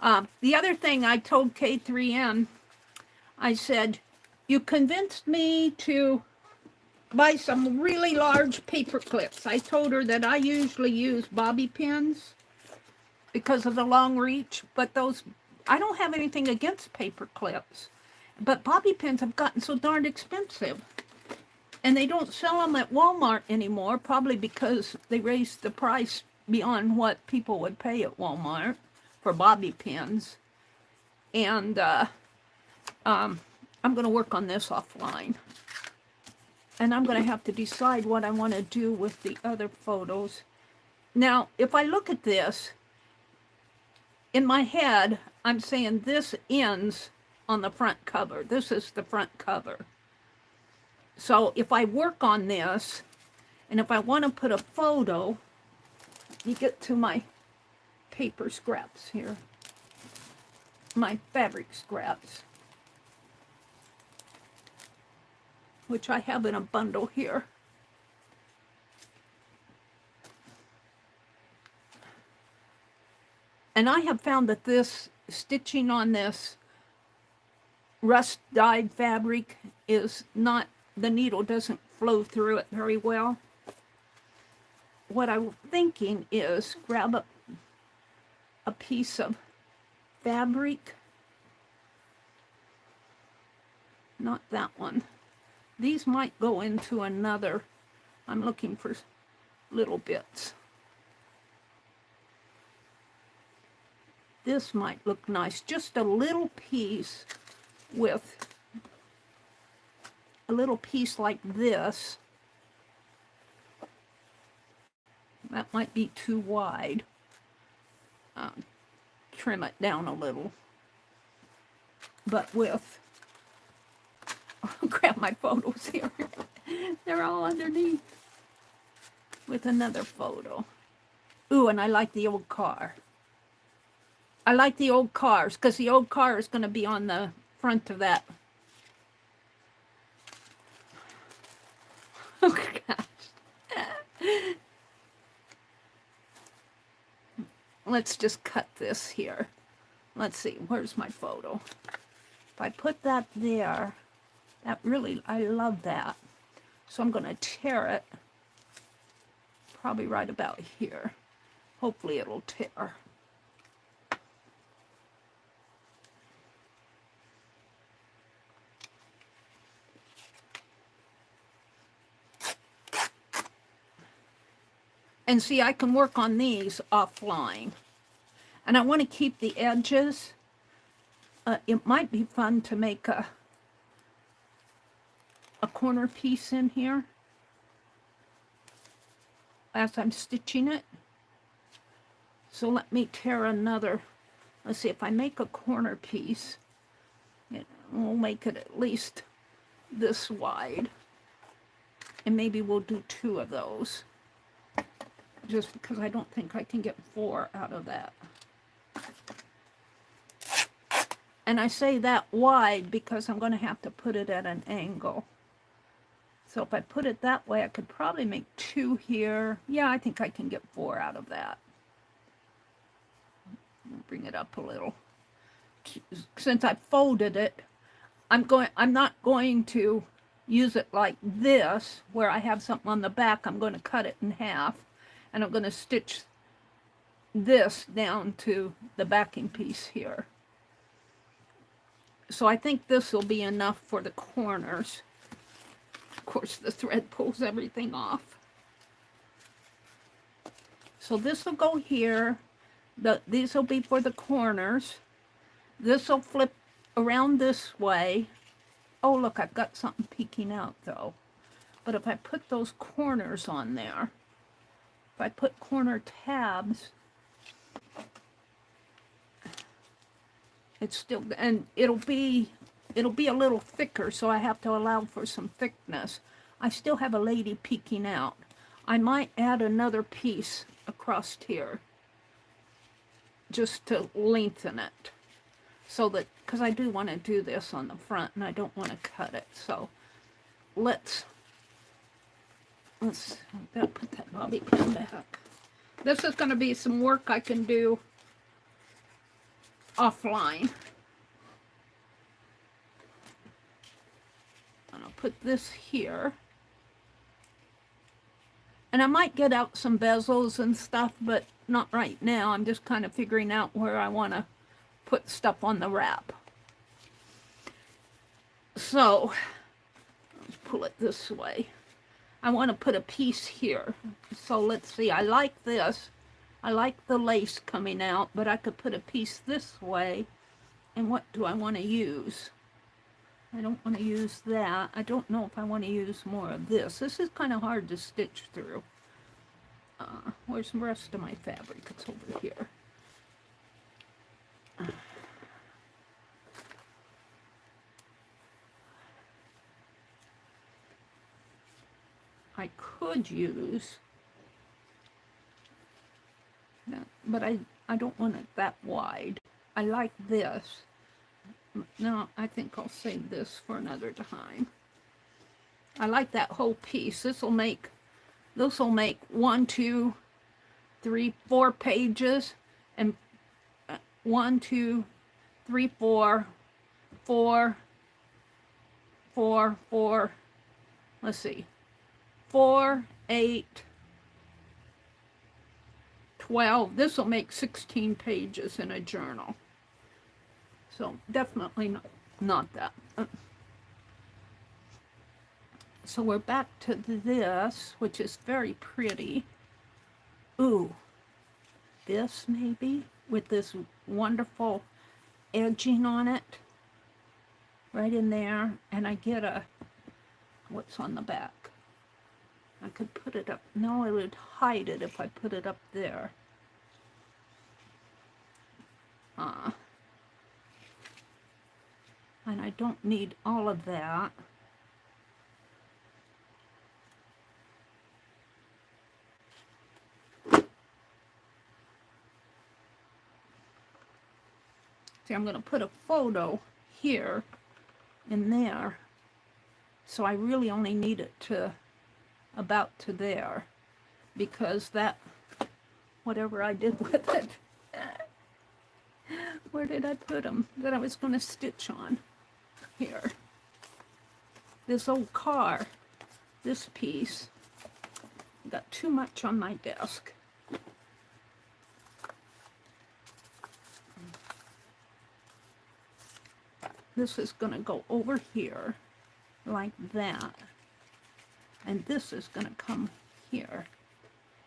The other thing I told K3M, I said, you convinced me to buy some really large paper clips. I told her that I usually use bobby pins because of the long reach, but those, I don't have anything against paper clips, but bobby pins have gotten so darned expensive. And they don't sell them at Walmart anymore, probably because they raised the price beyond what people would pay at Walmart for bobby pins. And I'm going to work on this offline. And I'm going to have to decide what I want to do with the other photos. Now, if I look at this, in my head, I'm saying this ends on the front cover. This is the front cover. So if I work on this, and if I want to put a photo, you get to my paper scraps here, my fabric scraps, which I have in a bundle here. And I have found that this stitching on this rust dyed fabric is not, the needle doesn't flow through it very well. What I'm thinking is grab a piece of fabric, not that one. These might go into another, I'm looking for little bits. This might look nice, just a little piece with a little piece like this. That might be too wide. Trim it down a little. But with, I'll grab my photos here. They're all underneath. With another photo. Ooh, and I like the old car. I like the old cars because the old car is going to be on the front of that. Oh, gosh. Let's just cut this here. Let's see, where's my photo? If I put that there, that really, I love that. So I'm going to tear it, probably right about here. Hopefully it'll tear. And see, I can work on these offline. And I want to keep the edges. It might be fun to make a corner piece in here as I'm stitching it. So let me tear another. Let's see, if I make a corner piece, we'll make it at least this wide. And maybe we'll do 2 of those. Just because I don't think I can get 4 out of that. And I say that wide because I'm going to have to put it at an angle. So if I put it that way, I could probably make 2 here. Yeah, I think I can get 4 out of that. Bring it up a little. Since I folded it, I'm not going to use it like this, where I have something on the back. I'm going to cut it in half. And I'm going to stitch this down to the backing piece here. So I think this will be enough for the corners. Of course, the thread pulls everything off. So this will go here. These will be for the corners. This will flip around this way. Oh, look, I've got something peeking out, though. But if I put those corners on there, if I put corner tabs, it's still, and it'll be a little thicker, so I have to allow for some thickness. I still have a lady peeking out. I might add another piece across here just to lengthen it, so that, because I do want to do this on the front and I don't want to cut it. So let's I'll put that bobby pin back. This is going to be some work I can do offline. And I'll put this here. And I might get out some bezels and stuff, but not right now. I'm just kind of figuring out where I want to put stuff on the wrap. So, let's pull it this way. I want to put a piece here. So let's see, I like this. I like the lace coming out, but I could put a piece this way. And what do I want to use? I don't want to use that. I don't know if I want to use more of this. This is kind of hard to stitch through. Where's the rest of my fabric? It's over here. I could use, but I don't want it that wide. I like this. No, I think I'll save this for another time. I like that whole piece. This will make 1, 2, 3, 4 pages, and 1, 2, 3, 4, 4, 4, 4. Let's see. 4, 8, 12. This will make 16 pages in a journal. So definitely not that. So we're back to this, which is very pretty. Ooh, this maybe with this wonderful edging on it. Right in there. And I get what's on the back? I could put it up. No, it would hide it if I put it up there. And I don't need all of that. See, I'm going to put a photo here and there. So I really only need it to about to there, because that, whatever I did with it, where did I put them that I was going to stitch on? Here. This old car, this piece, got too much on my desk. This is going to go over here like that. And this is going to come here.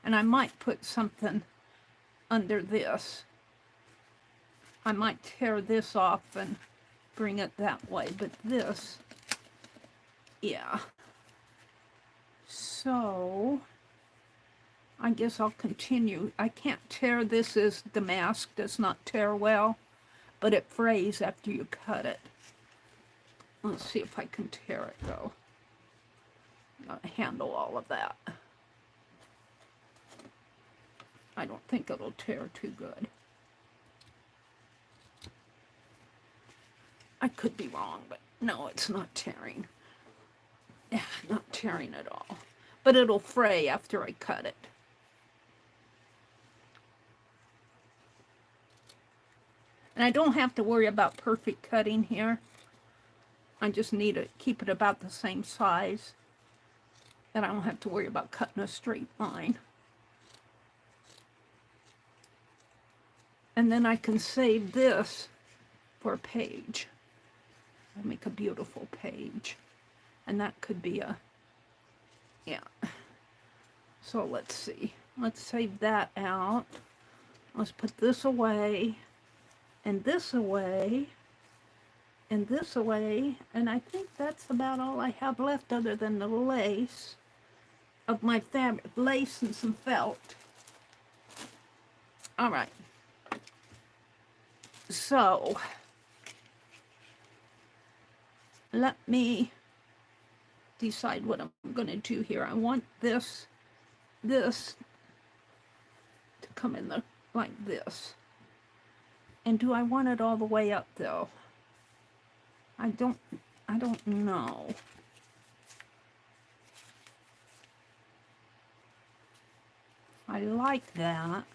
And I might put something under this. I might tear this off and bring it that way. But this, yeah. So, I guess I'll continue. I can't tear this. As damask does not tear well, but it frays after you cut it. Let's see if I can tear it though. Gotta handle all of that. I don't think it'll tear too good. I could be wrong, but no, it's not tearing. Yeah, not tearing at all. But it'll fray after I cut it. And I don't have to worry about perfect cutting here. I just need to keep it about the same size. And I don't have to worry about cutting a straight line. And then I can save this for a page. I'll make a beautiful page. And that could be a, yeah. So let's see. Let's save that out. Let's put this away. And this away. And this away. And I think that's about all I have left other than the lace of my fabric. Lace and some felt. All right. So, let me decide what I'm going to do here. I want this to come in like this. And do I want it all the way up though? I don't know. I like that.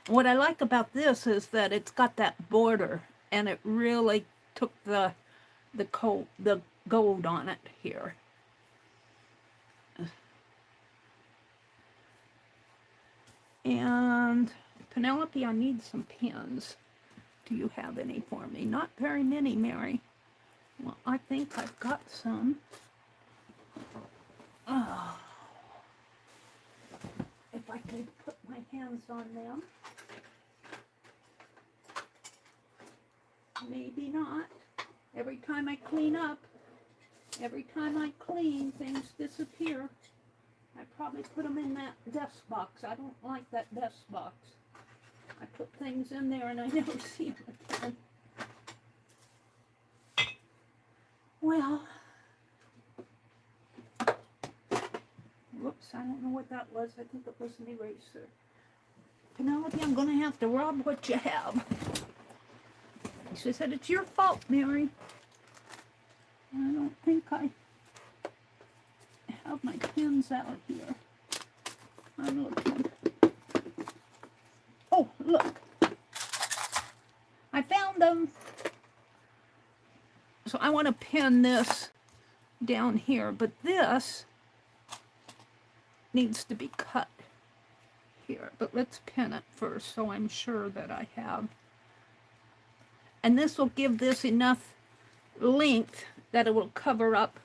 What I like about this is that it's got that border, and it really took the gold on it here. And Penelope, I need some pins. Do you have any for me? Not very many, Mary. Well, I think I've got some. Oh. If I could put my hands on them. Maybe not. Every time I clean, things disappear. I probably put them in that desk box. I don't like that desk box. I put things in there and I never see them again. Well, whoops, I don't know what that was. I think it was an eraser. Penelope, I'm going to have to rob what you have. She said, it's your fault, Mary. I don't think I have my pins out here. I'm looking. Oh, look. I found them. So I want to pin this down here, but this needs to be cut here. But let's pin it first so I'm sure that I have. And this will give this enough length that it will cover up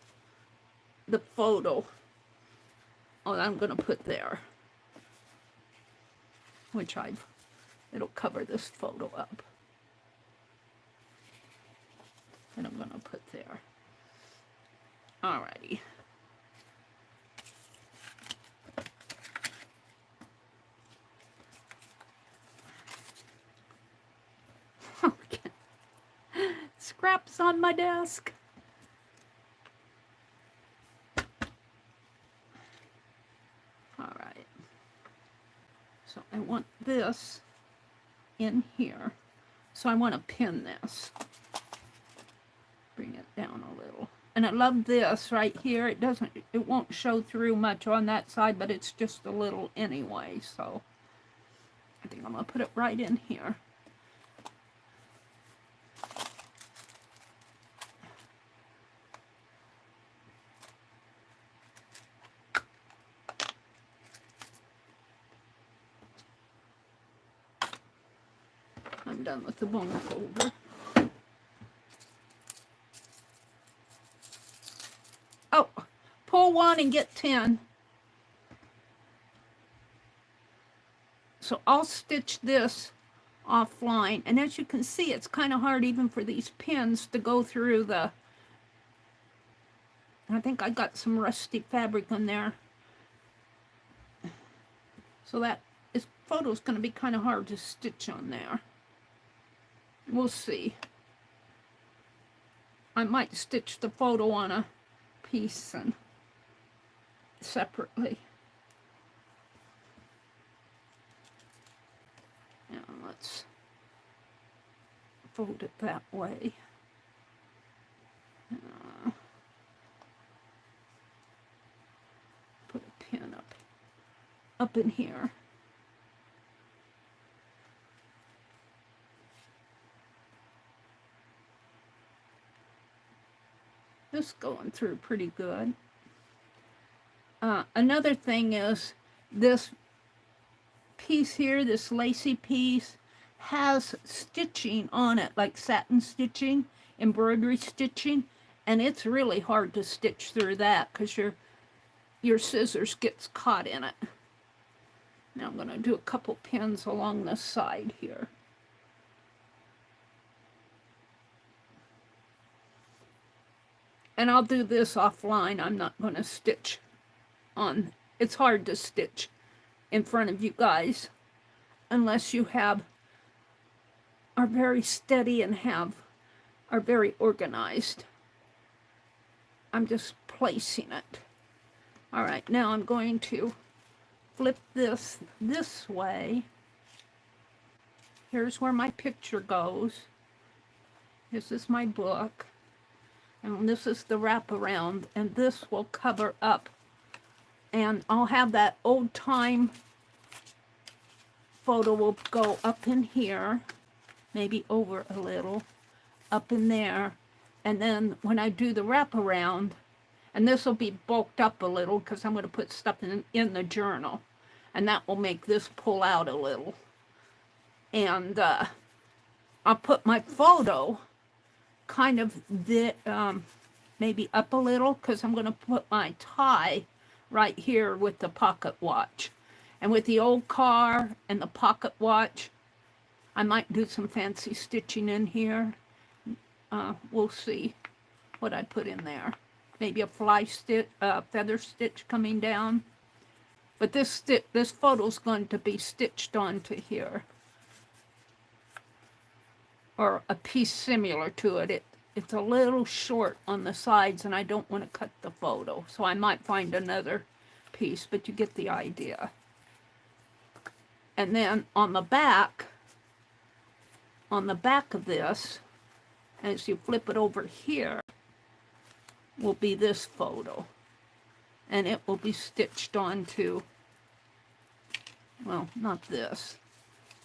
the photo. Oh, I'm going to put there. It'll cover this photo up. And I'm going to put there. Alrighty. Okay. Scraps on my desk. Alright. So I want this in here. So I want to pin this. Bring it down a little. And I love this right here. It won't show through much on that side, but it's just a little anyway. So I think I'm going to put it right in here. I'm done with the bone folder. Oh, pull one and get 10. So I'll stitch this offline. And as you can see, it's kind of hard even for these pins to go through the... I think I got some rusty fabric on there. So this photo's going to be kind of hard to stitch on there. We'll see. I might stitch the photo on a piece and separately. Now let's fold it that way. Put a pin up in here. This going through pretty good. Another thing is this piece here, this lacy piece, has stitching on it, like satin stitching, embroidery stitching, and it's really hard to stitch through that because your scissors gets caught in it. Now I'm going to do a couple pins along the side here. And I'll do this offline. I'm not going to stitch on. It's hard to stitch in front of you guys unless you are very steady and are very organized. I'm just placing it. All right, now I'm going to flip this way. Here's where my picture goes. This is my book. And this is the wraparound, and this will cover up. And I'll have that old time photo will go up in here, maybe over a little, up in there. And then when I do the wraparound, and this will be bulked up a little because I'm going to put stuff in the journal. and that will make this pull out a little. And I'll put my photo kind of maybe up a little, because I'm going to put my tie right here with the pocket watch. And with the old car and the pocket watch, I might do some fancy stitching in here. We'll see what I put in there. Maybe a fly stitch, feather stitch coming down. But this photo's going to be stitched onto here, or a piece similar to it. It's a little short on the sides, and I don't want to cut the photo, so I might find another piece, but you get the idea. And then on the back of this, as you flip it over here, will be this photo. And it will be stitched onto, well, not this.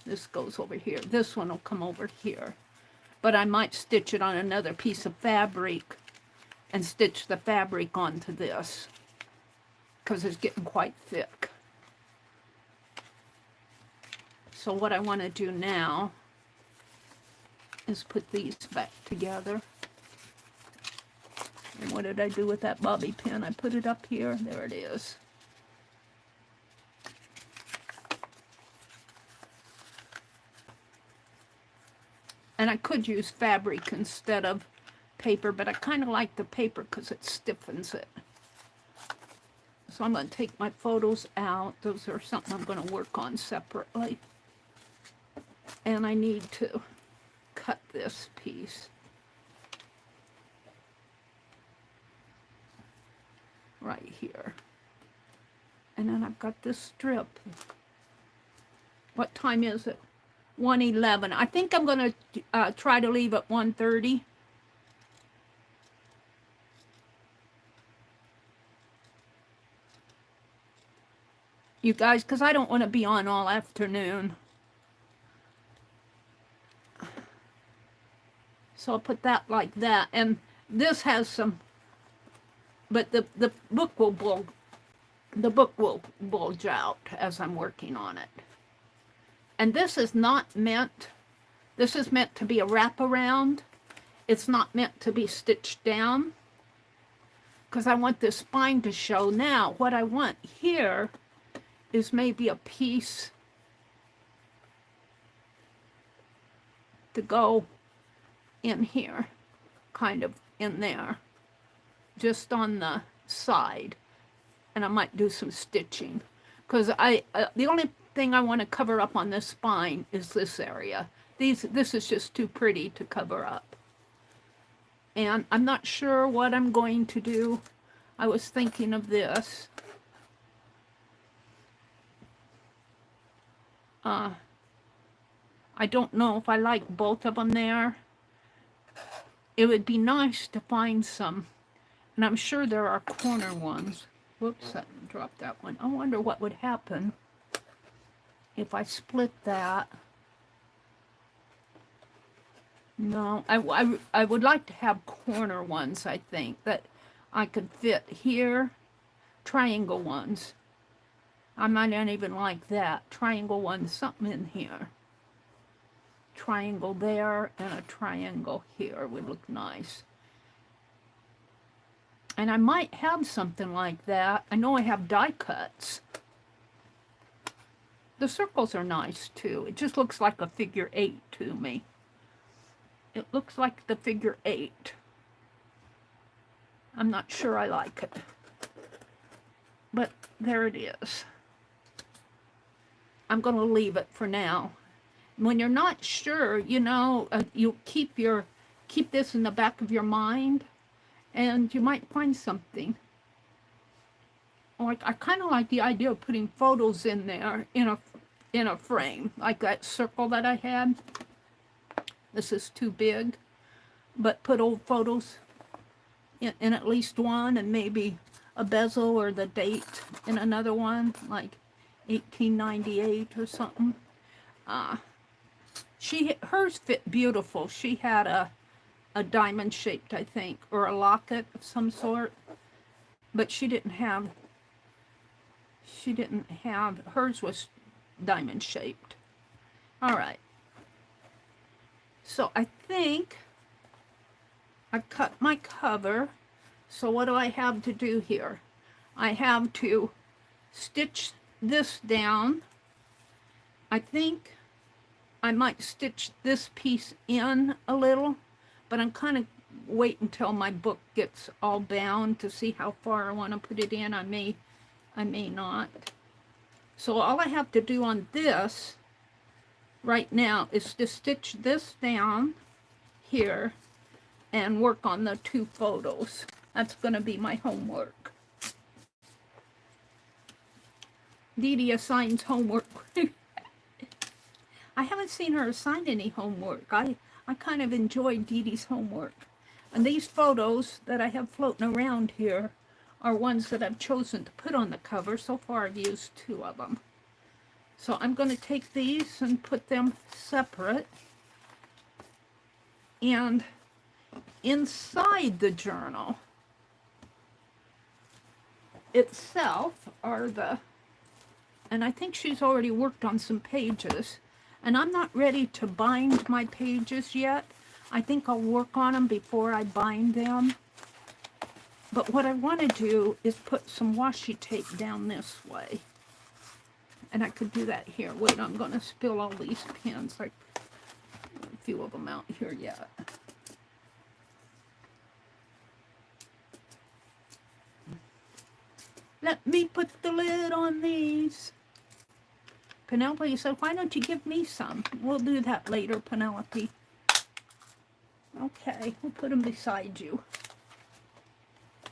This goes over here. This one will come over here. But I might stitch it on another piece of fabric and stitch the fabric onto this, because it's getting quite thick. So what I want to do now is put these back together. And what did I do with that bobby pin? I put it up here. There it is. And I could use fabric instead of paper, but I kind of like the paper because it stiffens it. So I'm going to take my photos out. Those are something I'm going to work on separately. And I need to cut this piece right here. And then I've got this strip. What time is it? 1:11. I think I'm going to try to leave at 1:30. You guys, because I don't want to be on all afternoon. So I'll put that like that. And this has some, but the book will bulge out as I'm working on it. And this is not meant, this is meant to be a wraparound. It's not meant to be stitched down, because I want this spine to show. Now, what I want here is maybe a piece to go in here, kind of in there, just on the side. And I might do some stitching, because the only thing I want to cover up on this spine is this area. This is just too pretty to cover up. And I'm not sure what I'm going to do. I was thinking of this. I don't know if I like both of them there. It would be nice to find some, and I'm sure there are corner ones. Whoops, I dropped that one. I wonder what would happen if I split that. No, I would like to have corner ones, I think, that I could fit here. Triangle ones. I might not even like that. Triangle ones, something in here. Triangle there and a triangle here would look nice. And I might have something like that. I know I have die cuts. The circles are nice too. It just looks like a figure 8 to me. It looks like the figure 8. I'm not sure I like it. But there it is. I'm going to leave it for now. When you're not sure, you know, you keep this in the back of your mind, and you might find something. Like, I kind of like the idea of putting photos in there in a frame, like that circle that I had. This is too big, but put old photos in at least one, and maybe a bezel or the date in another one, like 1898 or something. Hers fit beautiful. She had a diamond shaped, I think, or a locket of some sort, but she didn't have She didn't have, hers was diamond shaped. All right. So I think I've cut my cover. So what do I have to do here? I have to stitch this down. I think I might stitch this piece in a little, but I'm kind of wait until my book gets all bound to see how far I want to put it in. I may not. So all I have to do on this right now is to stitch this down here and work on the 2 photos. That's going to be my homework. Dee Dee assigns homework. I haven't seen her assign any homework. I kind of enjoy Dee Dee's homework. And these photos that I have floating around here are ones that I've chosen to put on the cover. So far I've used 2 of them. So I'm going to take these and put them separate. And inside the journal itself are the, and I think she's already worked on some pages, and I'm not ready to bind my pages yet. I think I'll work on them before I bind them. But what I want to do is put some washi tape down this way. And I could do that here. Wait, I'm going to spill all these pins. Like a few of them out here yet. Let me put the lid on these. Penelope said, why don't you give me some? We'll do that later, Penelope. Okay, we'll put them beside you.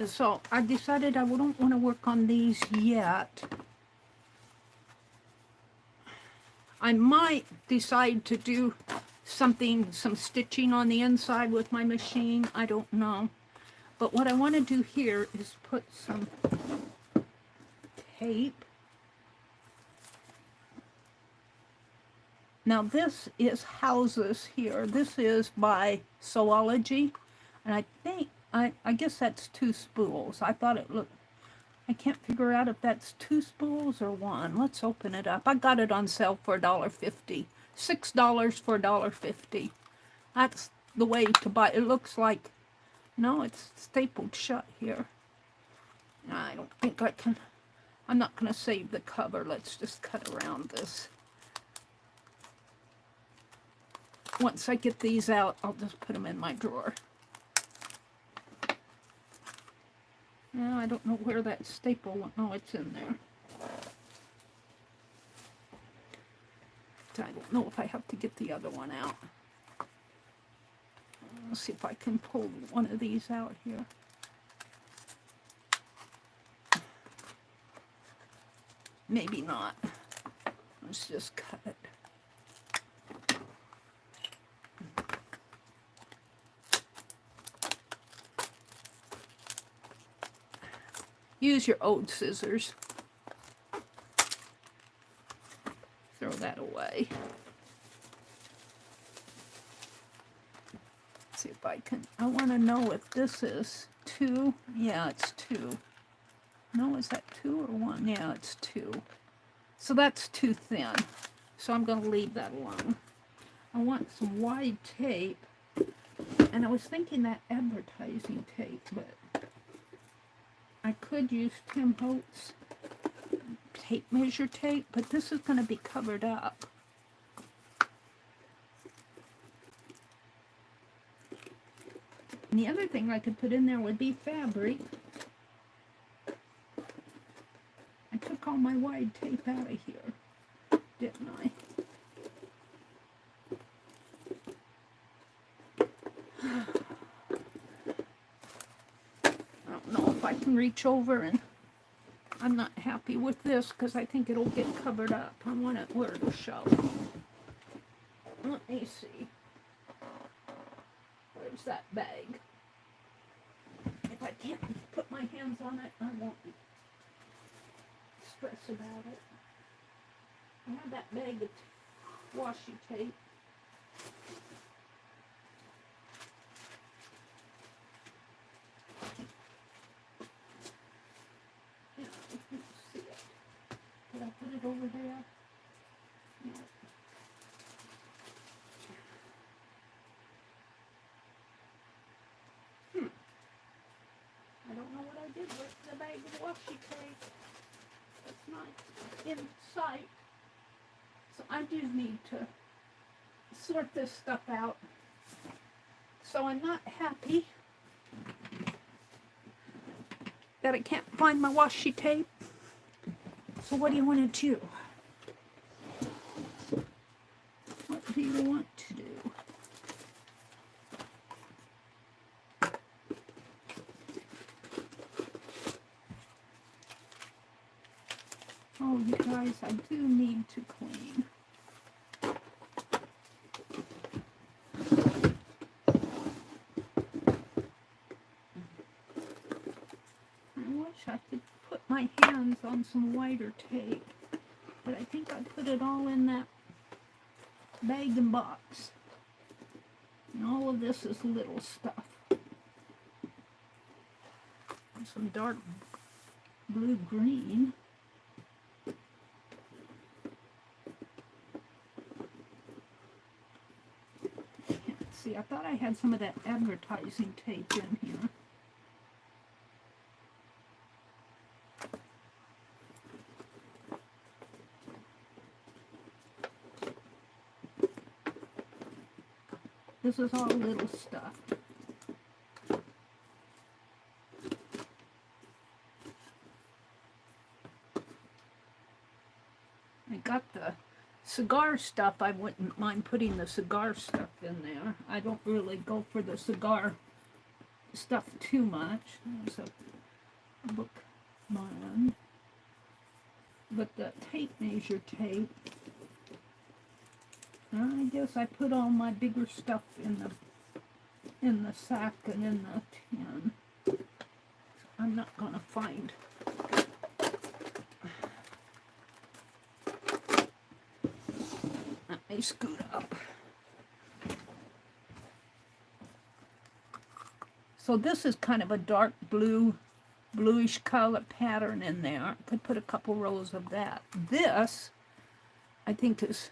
So I decided I don't want to work on these yet. I might decide to do something, some stitching on the inside with my machine. I don't know. But what I want to do here is put some tape. Now this is houses here. This is by Sewology. And I think, I guess that's 2 spools. I thought it looked, I can't figure out if that's 2 spools or 1. Let's open it up. I got it on sale for $1.50. $6 for $1.50. That's the way to buy. It looks like, no, it's stapled shut here. I don't think I can, I'm not going to save the cover. Let's just cut around this. Once I get these out, I'll just put them in my drawer. Now, I don't know where that staple went. Oh, it's in there. I don't know if I have to get the other one out. Let's see if I can pull one of these out here. Maybe not. Let's just cut it. Use your old scissors. Throw that away. Let's see if I can, I want to know if this is 2. Yeah, it's 2. No, is that 2 or 1? Yeah, it's 2. So that's too thin. So I'm going to leave that alone. I want some wide tape. And I was thinking that advertising tape, but I could use Tim Holtz tape measure tape, but this is going to be covered up. And the other thing I could put in there would be fabric. I took all my wide tape out of here, didn't I? I don't know if I can reach over, and I'm not happy with this because I think it'll get covered up. I want it where it'll show. Let me see. Where's that bag? If I can't put my hands on it, I won't stress about it. I have that bag of washi tape. Yeah, you can see it. it over there? No. I don't know what I did with the bag of washi tape. It's not in sight. So I do need to sort this stuff out. So I'm not happy that I can't find my washi tape. So what do you want to do? What do you want to do? Oh, you guys, I do need to clean. I could put my hands on some whiter tape, but I think I put it all in that bag and box. And all of this is little stuff. And some dark blue green. Can't see, I thought I had some of that advertising tape in here. This is all little stuff. I got the cigar stuff. I wouldn't mind putting the cigar stuff in there. I don't really go for the cigar stuff too much. There's a book bond. But the tape measure tape, I guess I put all my bigger stuff in the sack and in the tin. So I'm not gonna find. Let me scoot up. So this is kind of a dark blue, bluish color pattern in there. I could put a couple rows of that. This, I think it's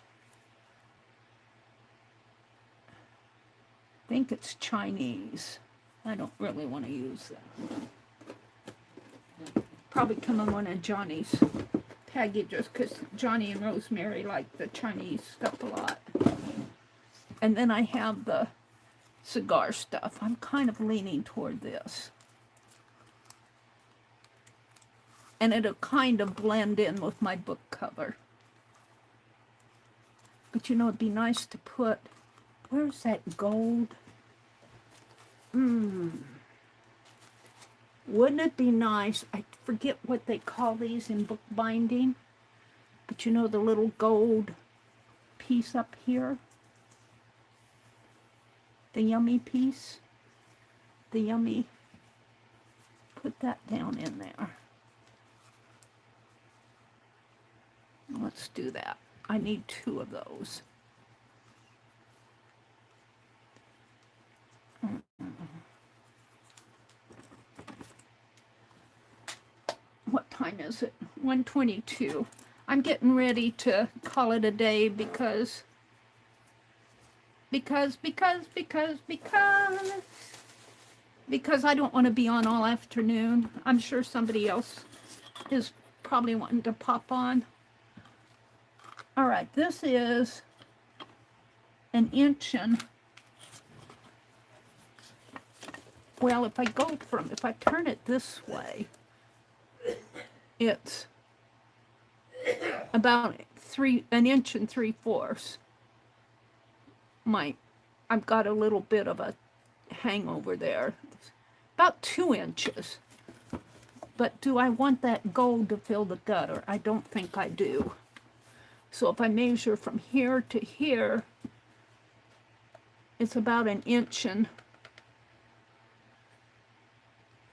Chinese. I don't really want to use that. Probably come in one of Johnny's packages because Johnny and Rosemary like the Chinese stuff a lot. And then I have the cigar stuff. I'm kind of leaning toward this. And it'll kind of blend in with my book cover. But you know, it'd be nice to put, where's that gold? Wouldn't it be nice? I forget what they call these in book binding. But you know the little gold piece up here? The yummy piece? The yummy. Put that down in there. Let's do that. I need 2 of those. What time is it? 1:22. I'm getting ready to call it a day because I don't want to be on all afternoon. I'm sure somebody else is probably wanting to pop on. All right, this is an inch and, well, if I turn it this way, it's about 1 inch and 3/4. I've got a little bit of a hangover there. It's about 2 inches. But do I want that gold to fill the gutter? I don't think I do. So if I measure from here to here, it's about 1 inch and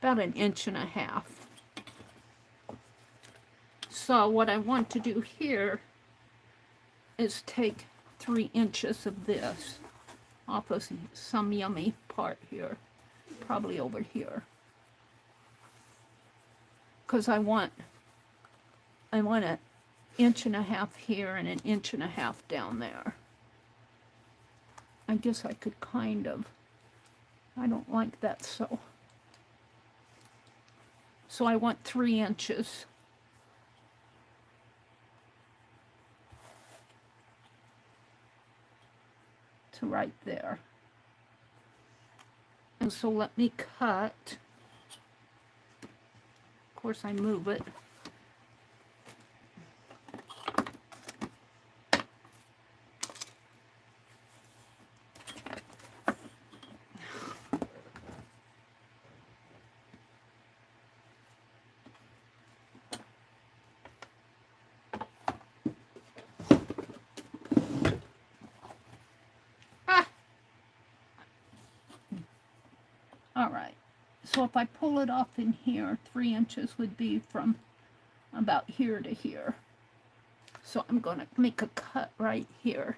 about 1.5 inches. So what I want to do here is take 3 inches of this off of some yummy part here, probably over here, because I want it 1.5 here and 1.5 down there. I guess I could kind of, I don't like that so. So I want 3 inches. To right there. And so let me cut. Of course I move it. All right, so if I pull it off in here, 3 inches would be from about here to here. So I'm going to make a cut right here.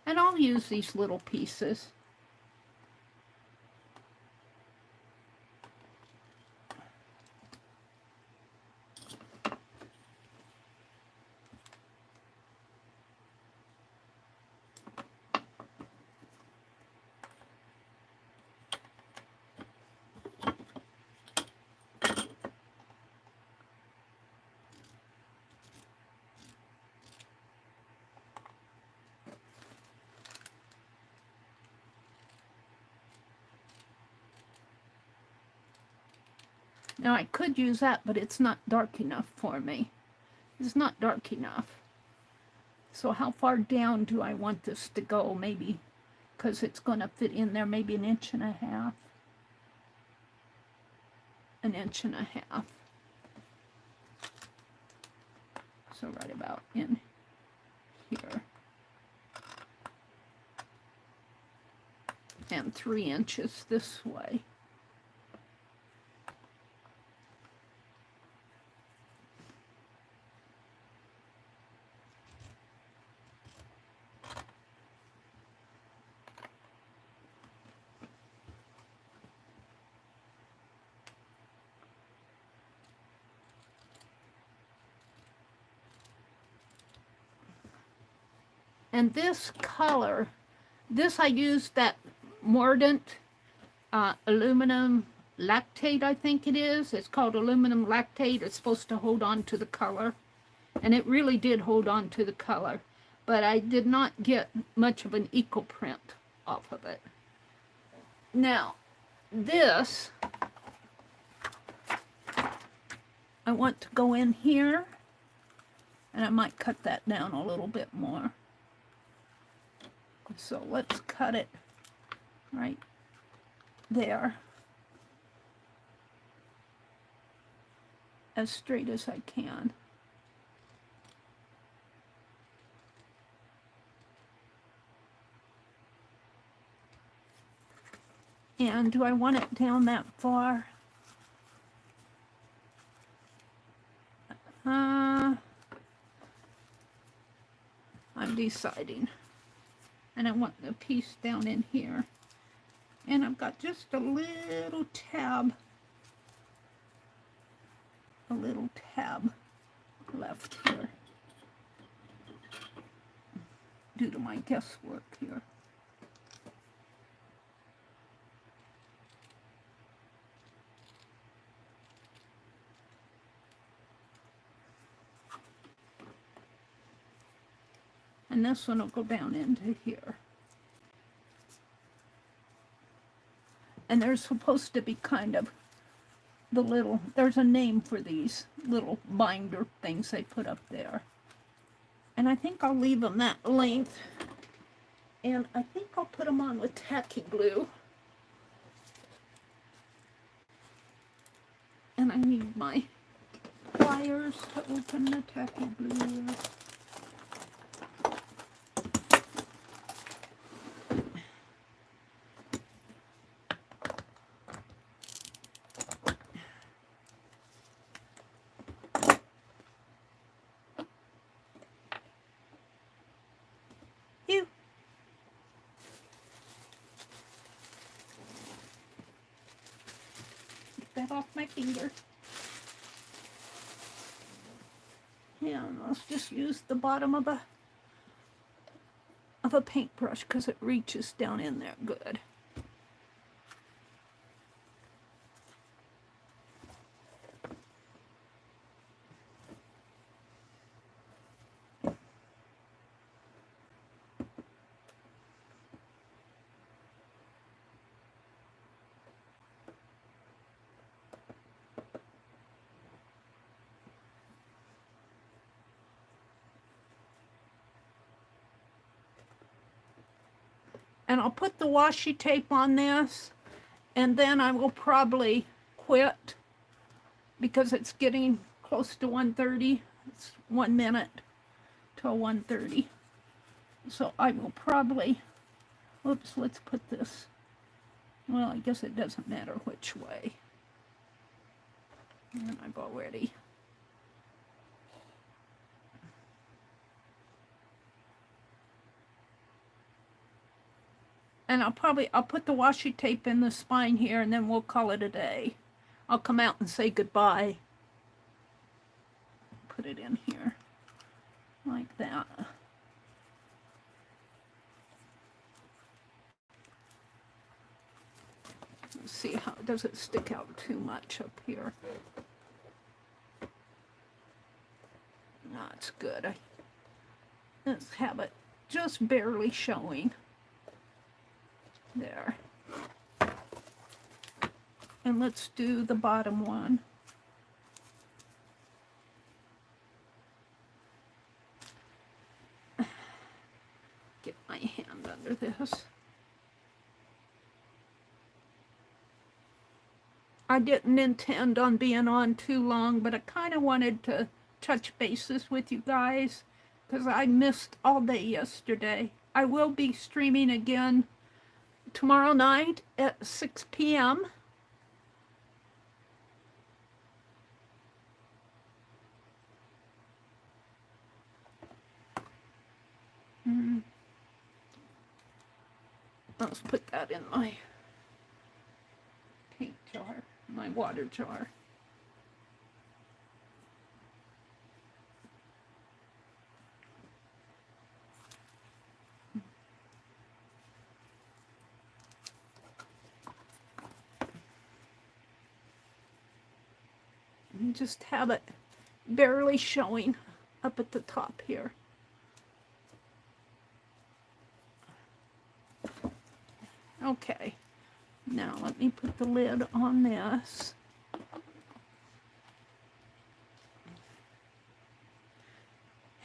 And I'll use these little pieces. Now I could use that, but it's not dark enough for me. It's not dark enough. So how far down do I want this to go? Maybe, because it's going to fit in there, maybe 1.5 inches. 1.5 inches. So right about in here. And 3 inches this way. And this color, this I used that mordant aluminum lactate, I think it is. It's called aluminum lactate. It's supposed to hold on to the color. And it really did hold on to the color. But I did not get much of an equal print off of it. Now, this, I want to go in here. And I might cut that down a little bit more. So let's cut it right there as straight as I can. And do I want it down that far? I'm deciding. And I want the piece down in here. And I've got just a little tab left here due to my guesswork here. And this one will go down into here. And they're supposed to be kind of the little, there's a name for these little binder things they put up there. And I think I'll leave them that length. And I think I'll put them on with tacky glue. And I need my pliers to open the tacky glue. That off my finger. And let's just use the bottom of a paintbrush because it reaches down in there good. And I'll put the washi tape on this, and then I will probably quit because it's getting close to 1:30. It's 1 minute till 1:30. So I will probably, oops, let's put this, well, I guess it doesn't matter which way. And I've already, and I'll put the washi tape in the spine here, and then we'll call it a day. I'll come out and say goodbye. Put it in here like that. Let's see how, does it stick out too much up here? No, it's good. Let's have it just barely showing. There. And let's do the bottom one. Get my hand under this. I didn't intend on being on too long, but I kind of wanted to touch bases with you guys because I missed all day yesterday. I will be streaming again tomorrow night at 6 p.m. Let's put that in my paint jar, my water jar. And just have it barely showing up at the top here. Okay, now let me put the lid on this.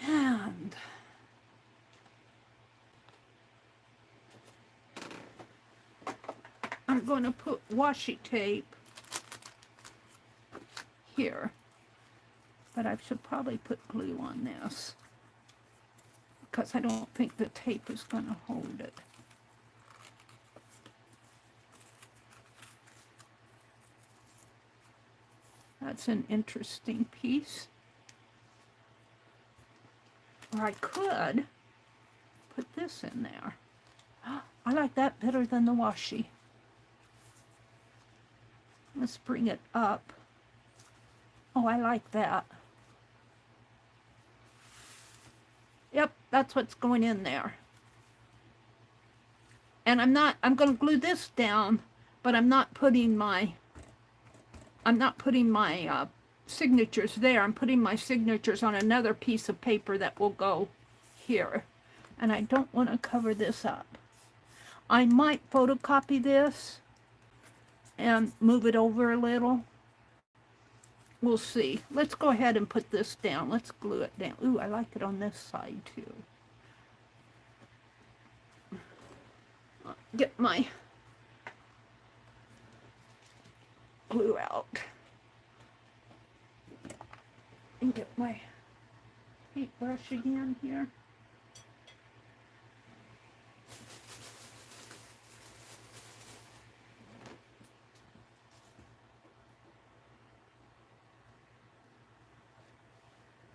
And I'm going to put washi tape here, but I should probably put glue on this because I don't think the tape is going to hold it. That's an interesting piece. Or I could put this in there. I like that better than the washi. Let's bring it up. Oh, I like that. Yep, that's what's going in there. And I'm going to glue this down, but I'm not putting my signatures there. I'm putting my signatures on another piece of paper that will go here. And I don't want to cover this up. I might photocopy this and move it over a little. We'll see. Let's go ahead and put this down. Let's glue it down. Ooh, I like it on this side too. Get my glue out. And get my paintbrush again here.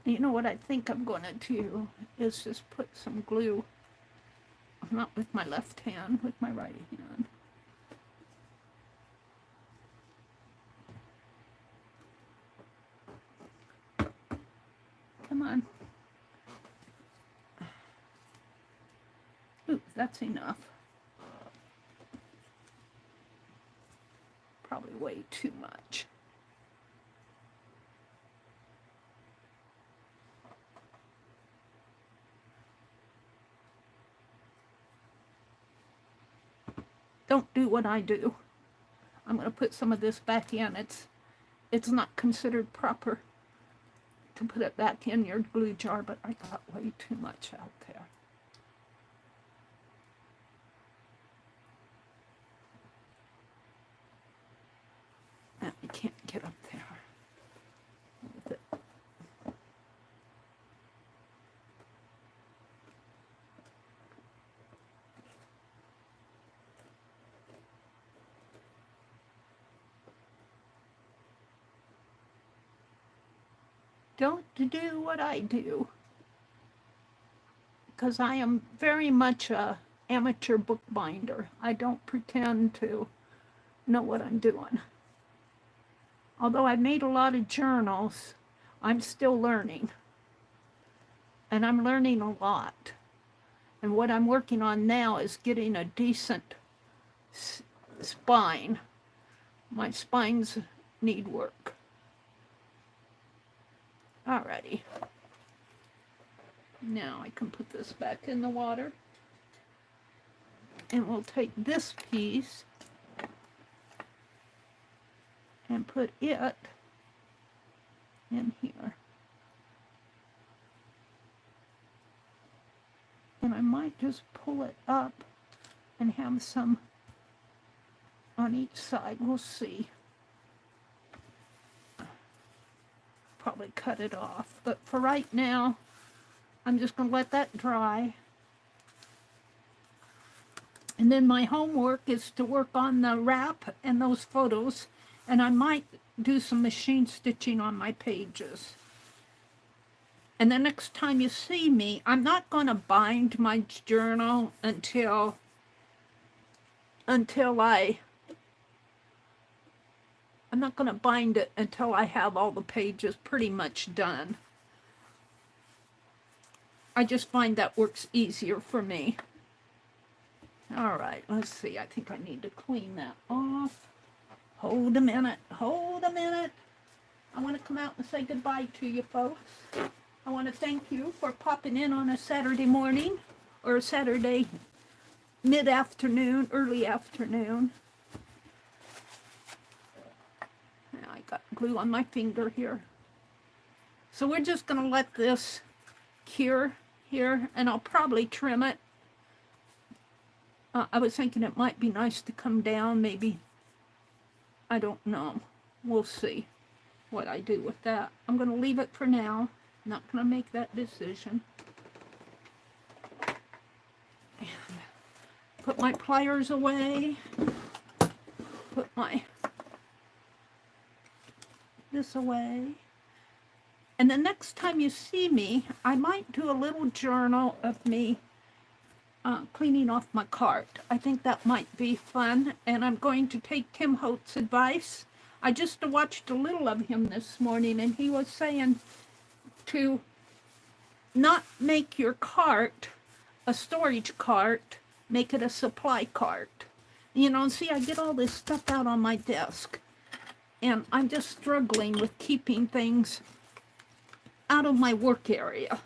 You know what I think I'm going to do is just put some glue, not with my left hand, with my right hand. Come on. Ooh, that's enough. Probably way too much. Don't do what I do. I'm going to put some of this back in. It's not considered proper to put it back in your glue jar, but I got way too much out there. And I can't get up there with it. Don't do what I do, because I am very much a amateur bookbinder. I don't pretend to know what I'm doing. Although I've made a lot of journals, I'm still learning. And I'm learning a lot. And what I'm working on now is getting a decent spine. My spines need work. Alrighty. Now I can put this back in the water. And we'll take this piece and put it in here. And I might just pull it up and have some on each side. We'll see. Probably cut it off. But for right now, I'm just going to let that dry. And then my homework is to work on the wrap and those photos. And I might do some machine stitching on my pages. And the next time you see me, I'm not going to bind my journal until I'm not going to bind it until I have all the pages pretty much done. I just find that works easier for me. All right, let's see. I think I need to clean that off. Hold a minute. Hold a minute. I want to come out and say goodbye to you folks. I want to thank you for popping in on a Saturday morning or a Saturday mid-afternoon, early afternoon. Now I got glue on my finger here. So we're just going to let this cure here, and I'll probably trim it. I was thinking it might be nice to come down, maybe. I don't know. We'll see what I do with that. I'm going to leave it for now. Not going to make that decision. And put my pliers away. Put this away. And the next time you see me, I might do a little journal of me cleaning off my cart. I think that might be fun. And I'm going to take Tim Holtz's advice. I just watched a little of him this morning, and he was saying to not make your cart a storage cart, make it a supply cart. You know, see, I get all this stuff out on my desk, and I'm just struggling with keeping things out of my work area.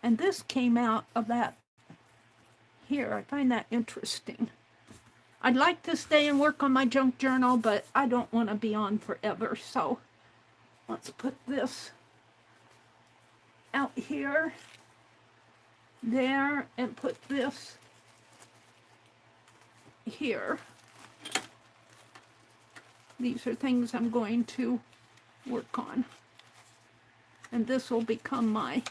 And this came out of that here. I find that interesting. I'd like to stay and work on my junk journal, but I don't want to be on forever. So let's put this out here, there, and put this here. These are things I'm going to work on. And this will become my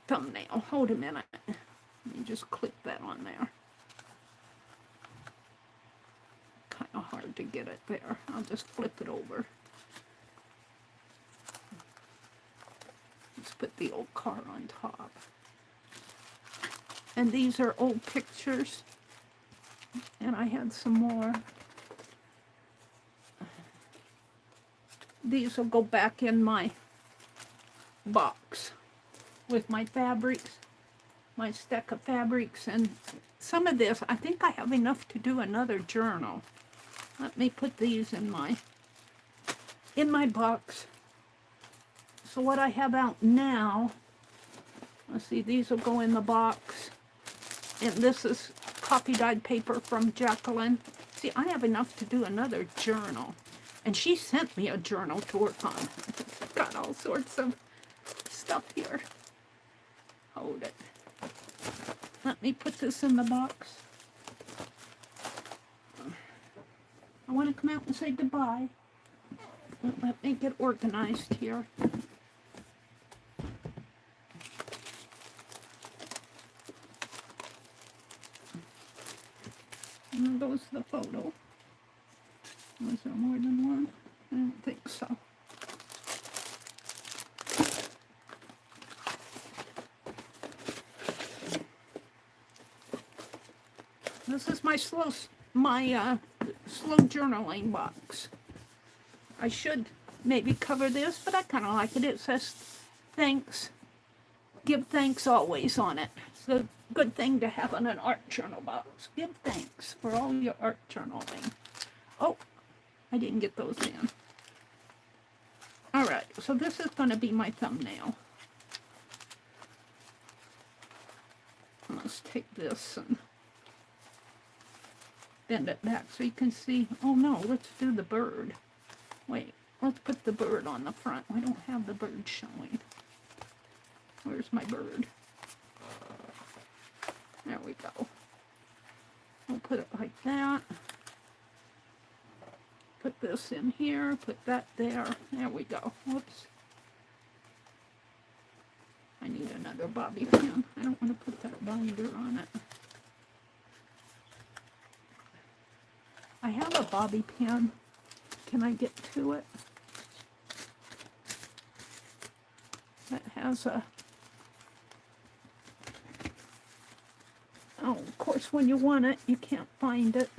thumbnail. Hold a minute. Let me just click that on there. Kind of hard to get it there. I'll just flip it over. Let's put the old car on top. And these are old pictures And I had some more. These will go back in my box with my fabrics, my stack of fabrics, and some of this, I think I have enough to do another journal. Let me put these in my box. So what I have out now, let's see, these will go in the box. And this is copy dyed paper from Jacqueline. See, I have enough to do another journal. And she sent me a journal to work on. It's got all sorts of stuff here. Hold it. Let me put this in the box. I want to come out and say goodbye. Let me get organized here. And there goes the photo. Was there more than one? I don't think so. This is my slow journaling box. I should maybe cover this, but I kind of like it. It says thanks. Give thanks always on it. It's a good thing to have on an art journal box. Give thanks for all your art journaling. Oh, I didn't get those in. All right, so this is going to be my thumbnail. Let's take this and bend it back so you can see. Oh no, let's do the bird. Wait, let's put the bird on the front. We don't have the bird showing. Where's my bird? There we go. We'll put it like that. Put this in here, put that there. There we go. Whoops. I need another bobby pin. I don't want to put that binder on it. I have a bobby pin. Can I get to it? That has a... Oh, of course, when you want it, you can't find it.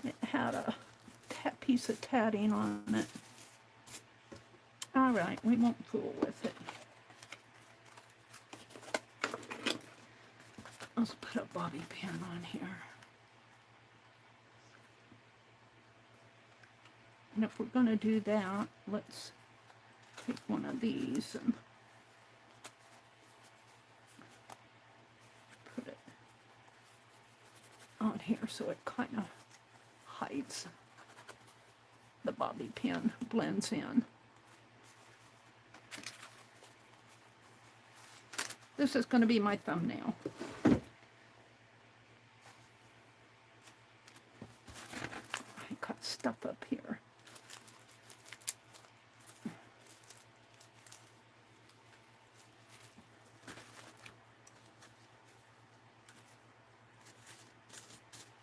It had a piece of tatting on it. All right, we won't fool with it. Let's put a bobby pin on here. And if we're going to do that, let's take one of these and put it on here so it kind of hides the bobby pin, blends in. This is going to be my thumbnail. I got stuff up here.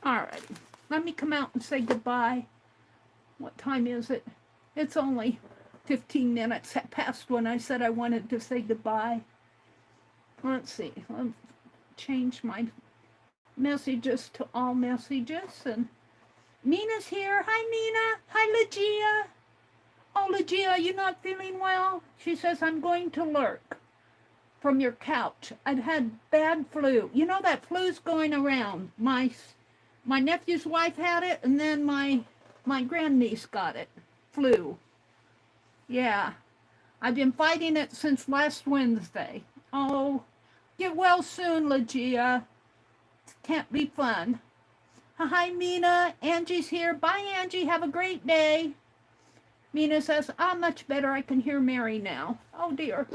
Alrighty, let me come out and say goodbye. What time is it? It's only 15 minutes past when I said I wanted to say goodbye. Let's see, I'll change my messages to all messages. And Nina's here. Hi, Nina. Hi, Legia. Oh, Legia, you not feeling well? She says, I'm going to lurk from your couch. I've had bad flu. You know that flu's going around. My nephew's wife had it, and then my grandniece got it. Flu. Yeah. I've been fighting it since last Wednesday. Oh, get well soon, Legia. Can't be fun. Hi, Mina. Angie's here. Bye, Angie. Have a great day. Mina says, much better. I can hear Meri now. Oh, dear.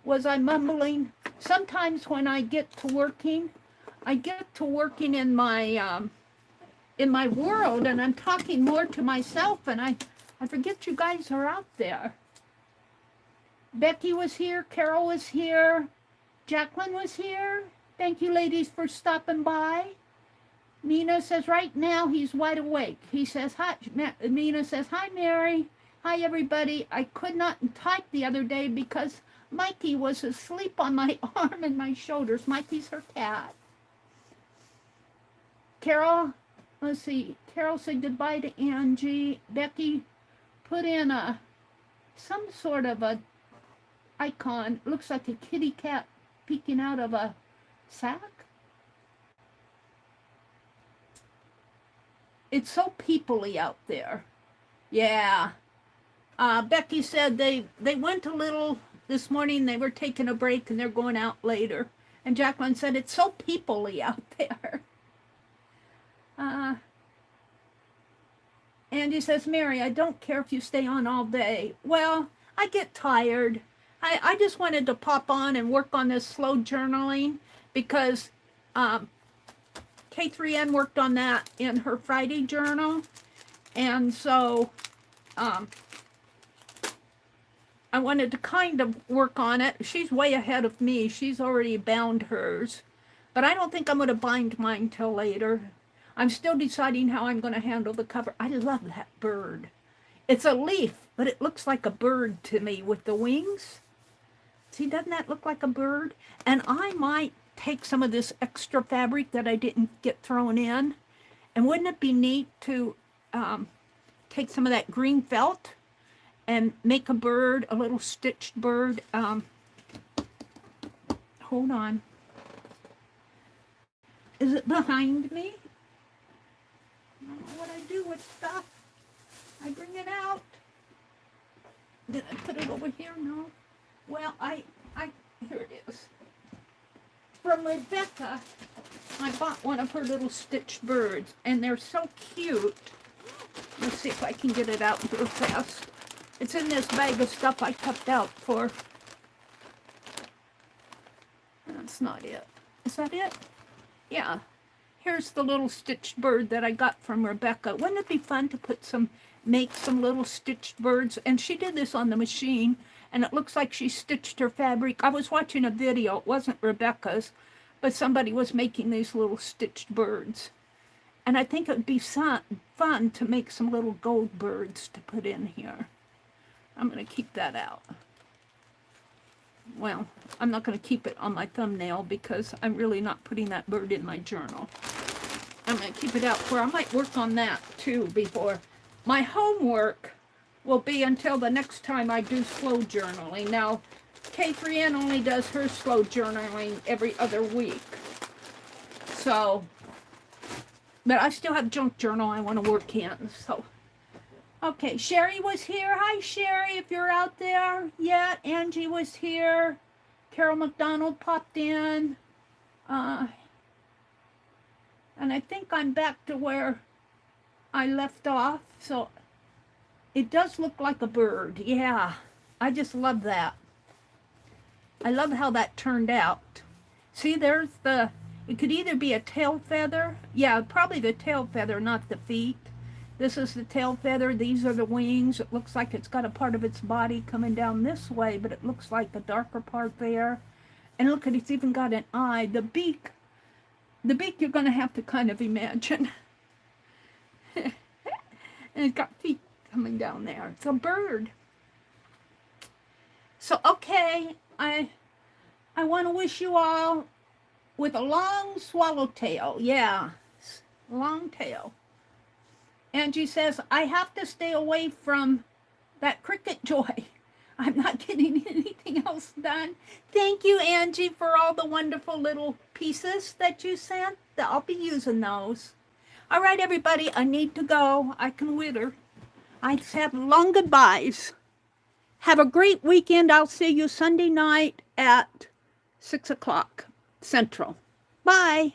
Was I mumbling? Sometimes when I get to working in my world, and I'm talking more to myself, and I forget you guys are out there. Becky was here, Carol was here, Jacqueline was here. Thank you, ladies, for stopping by. Nina says, right now he's wide awake. He says, hi. Nina says, hi, Meri. Hi, everybody. I could not type the other day because Mikey was asleep on my arm and my shoulders. Mikey's her cat. Carol, let's see. Carol said goodbye to Angie. Becky put in some sort of a icon. Looks like a kitty cat peeking out of a sack. It's so peoply out there. Yeah. Becky said they went a little this morning. They were taking a break and they're going out later. And Jacqueline said it's so peoply out there. Andy says, Mary, I don't care if you stay on all day. Well, I get tired. I just wanted to pop on and work on this slow journaling because K3N worked on that in her Friday journal. And so I wanted to kind of work on it. She's way ahead of me. She's already bound hers. But I don't think I'm going to bind mine till later. I'm still deciding how I'm going to handle the cover. I love that bird. It's a leaf, but it looks like a bird to me with the wings. See, doesn't that look like a bird? And I might take some of this extra fabric that I didn't get thrown in. And wouldn't it be neat to take some of that green felt and make a bird, a little stitched bird? Hold on. Is it behind me? I don't know what I do with stuff. I bring it out. Did I put it over here? No. Well, here it is. From Rebecca, I bought one of her little stitched birds, and they're so cute. Let's see if I can get it out real fast. It's in this bag of stuff I kept out for. That's not it. Is that it? Yeah. Here's the little stitched bird that I got from Rebecca. Wouldn't it be fun to make some little stitched birds? And she did this on the machine, and it looks like she stitched her fabric. I was watching a video. It wasn't Rebecca's, but somebody was making these little stitched birds. And I think it would be fun to make some little gold birds to put in here. I'm going to keep that out. Well, I'm not going to keep it on my thumbnail because I'm really not putting that bird in my journal. I'm going to keep it out where I might work on that too before. My homework will be until the next time I do slow journaling. Now, K3N only does her slow journaling every other week. So, but I still have junk journal I want to work in. So, okay, Sherry was here. Hi, Sherry, if you're out there yet. Angie was here. Carol McDonald popped in. And I think I'm back to where I left off. So it does look like a bird. Yeah, I just love that. I love how that turned out. See, there's it could either be a tail feather. Yeah, probably the tail feather, not the feet. This is the tail feather. These are the wings. It looks like it's got a part of its body coming down this way, but it looks like a darker part there. And look at it's even got an eye. The beak you're going to have to kind of imagine. And it's got feet coming down there. It's a bird. So, okay, I want to wish you all with a long swallowtail. Yeah, long tail. Angie says, I have to stay away from that cricket joy. I'm not getting anything else done. Thank you, Angie, for all the wonderful little pieces that you sent. I'll be using those. All right, everybody, I need to go. I can wither. I have long goodbyes. Have a great weekend. I'll see you Sunday night at 6 o'clock Central. Bye.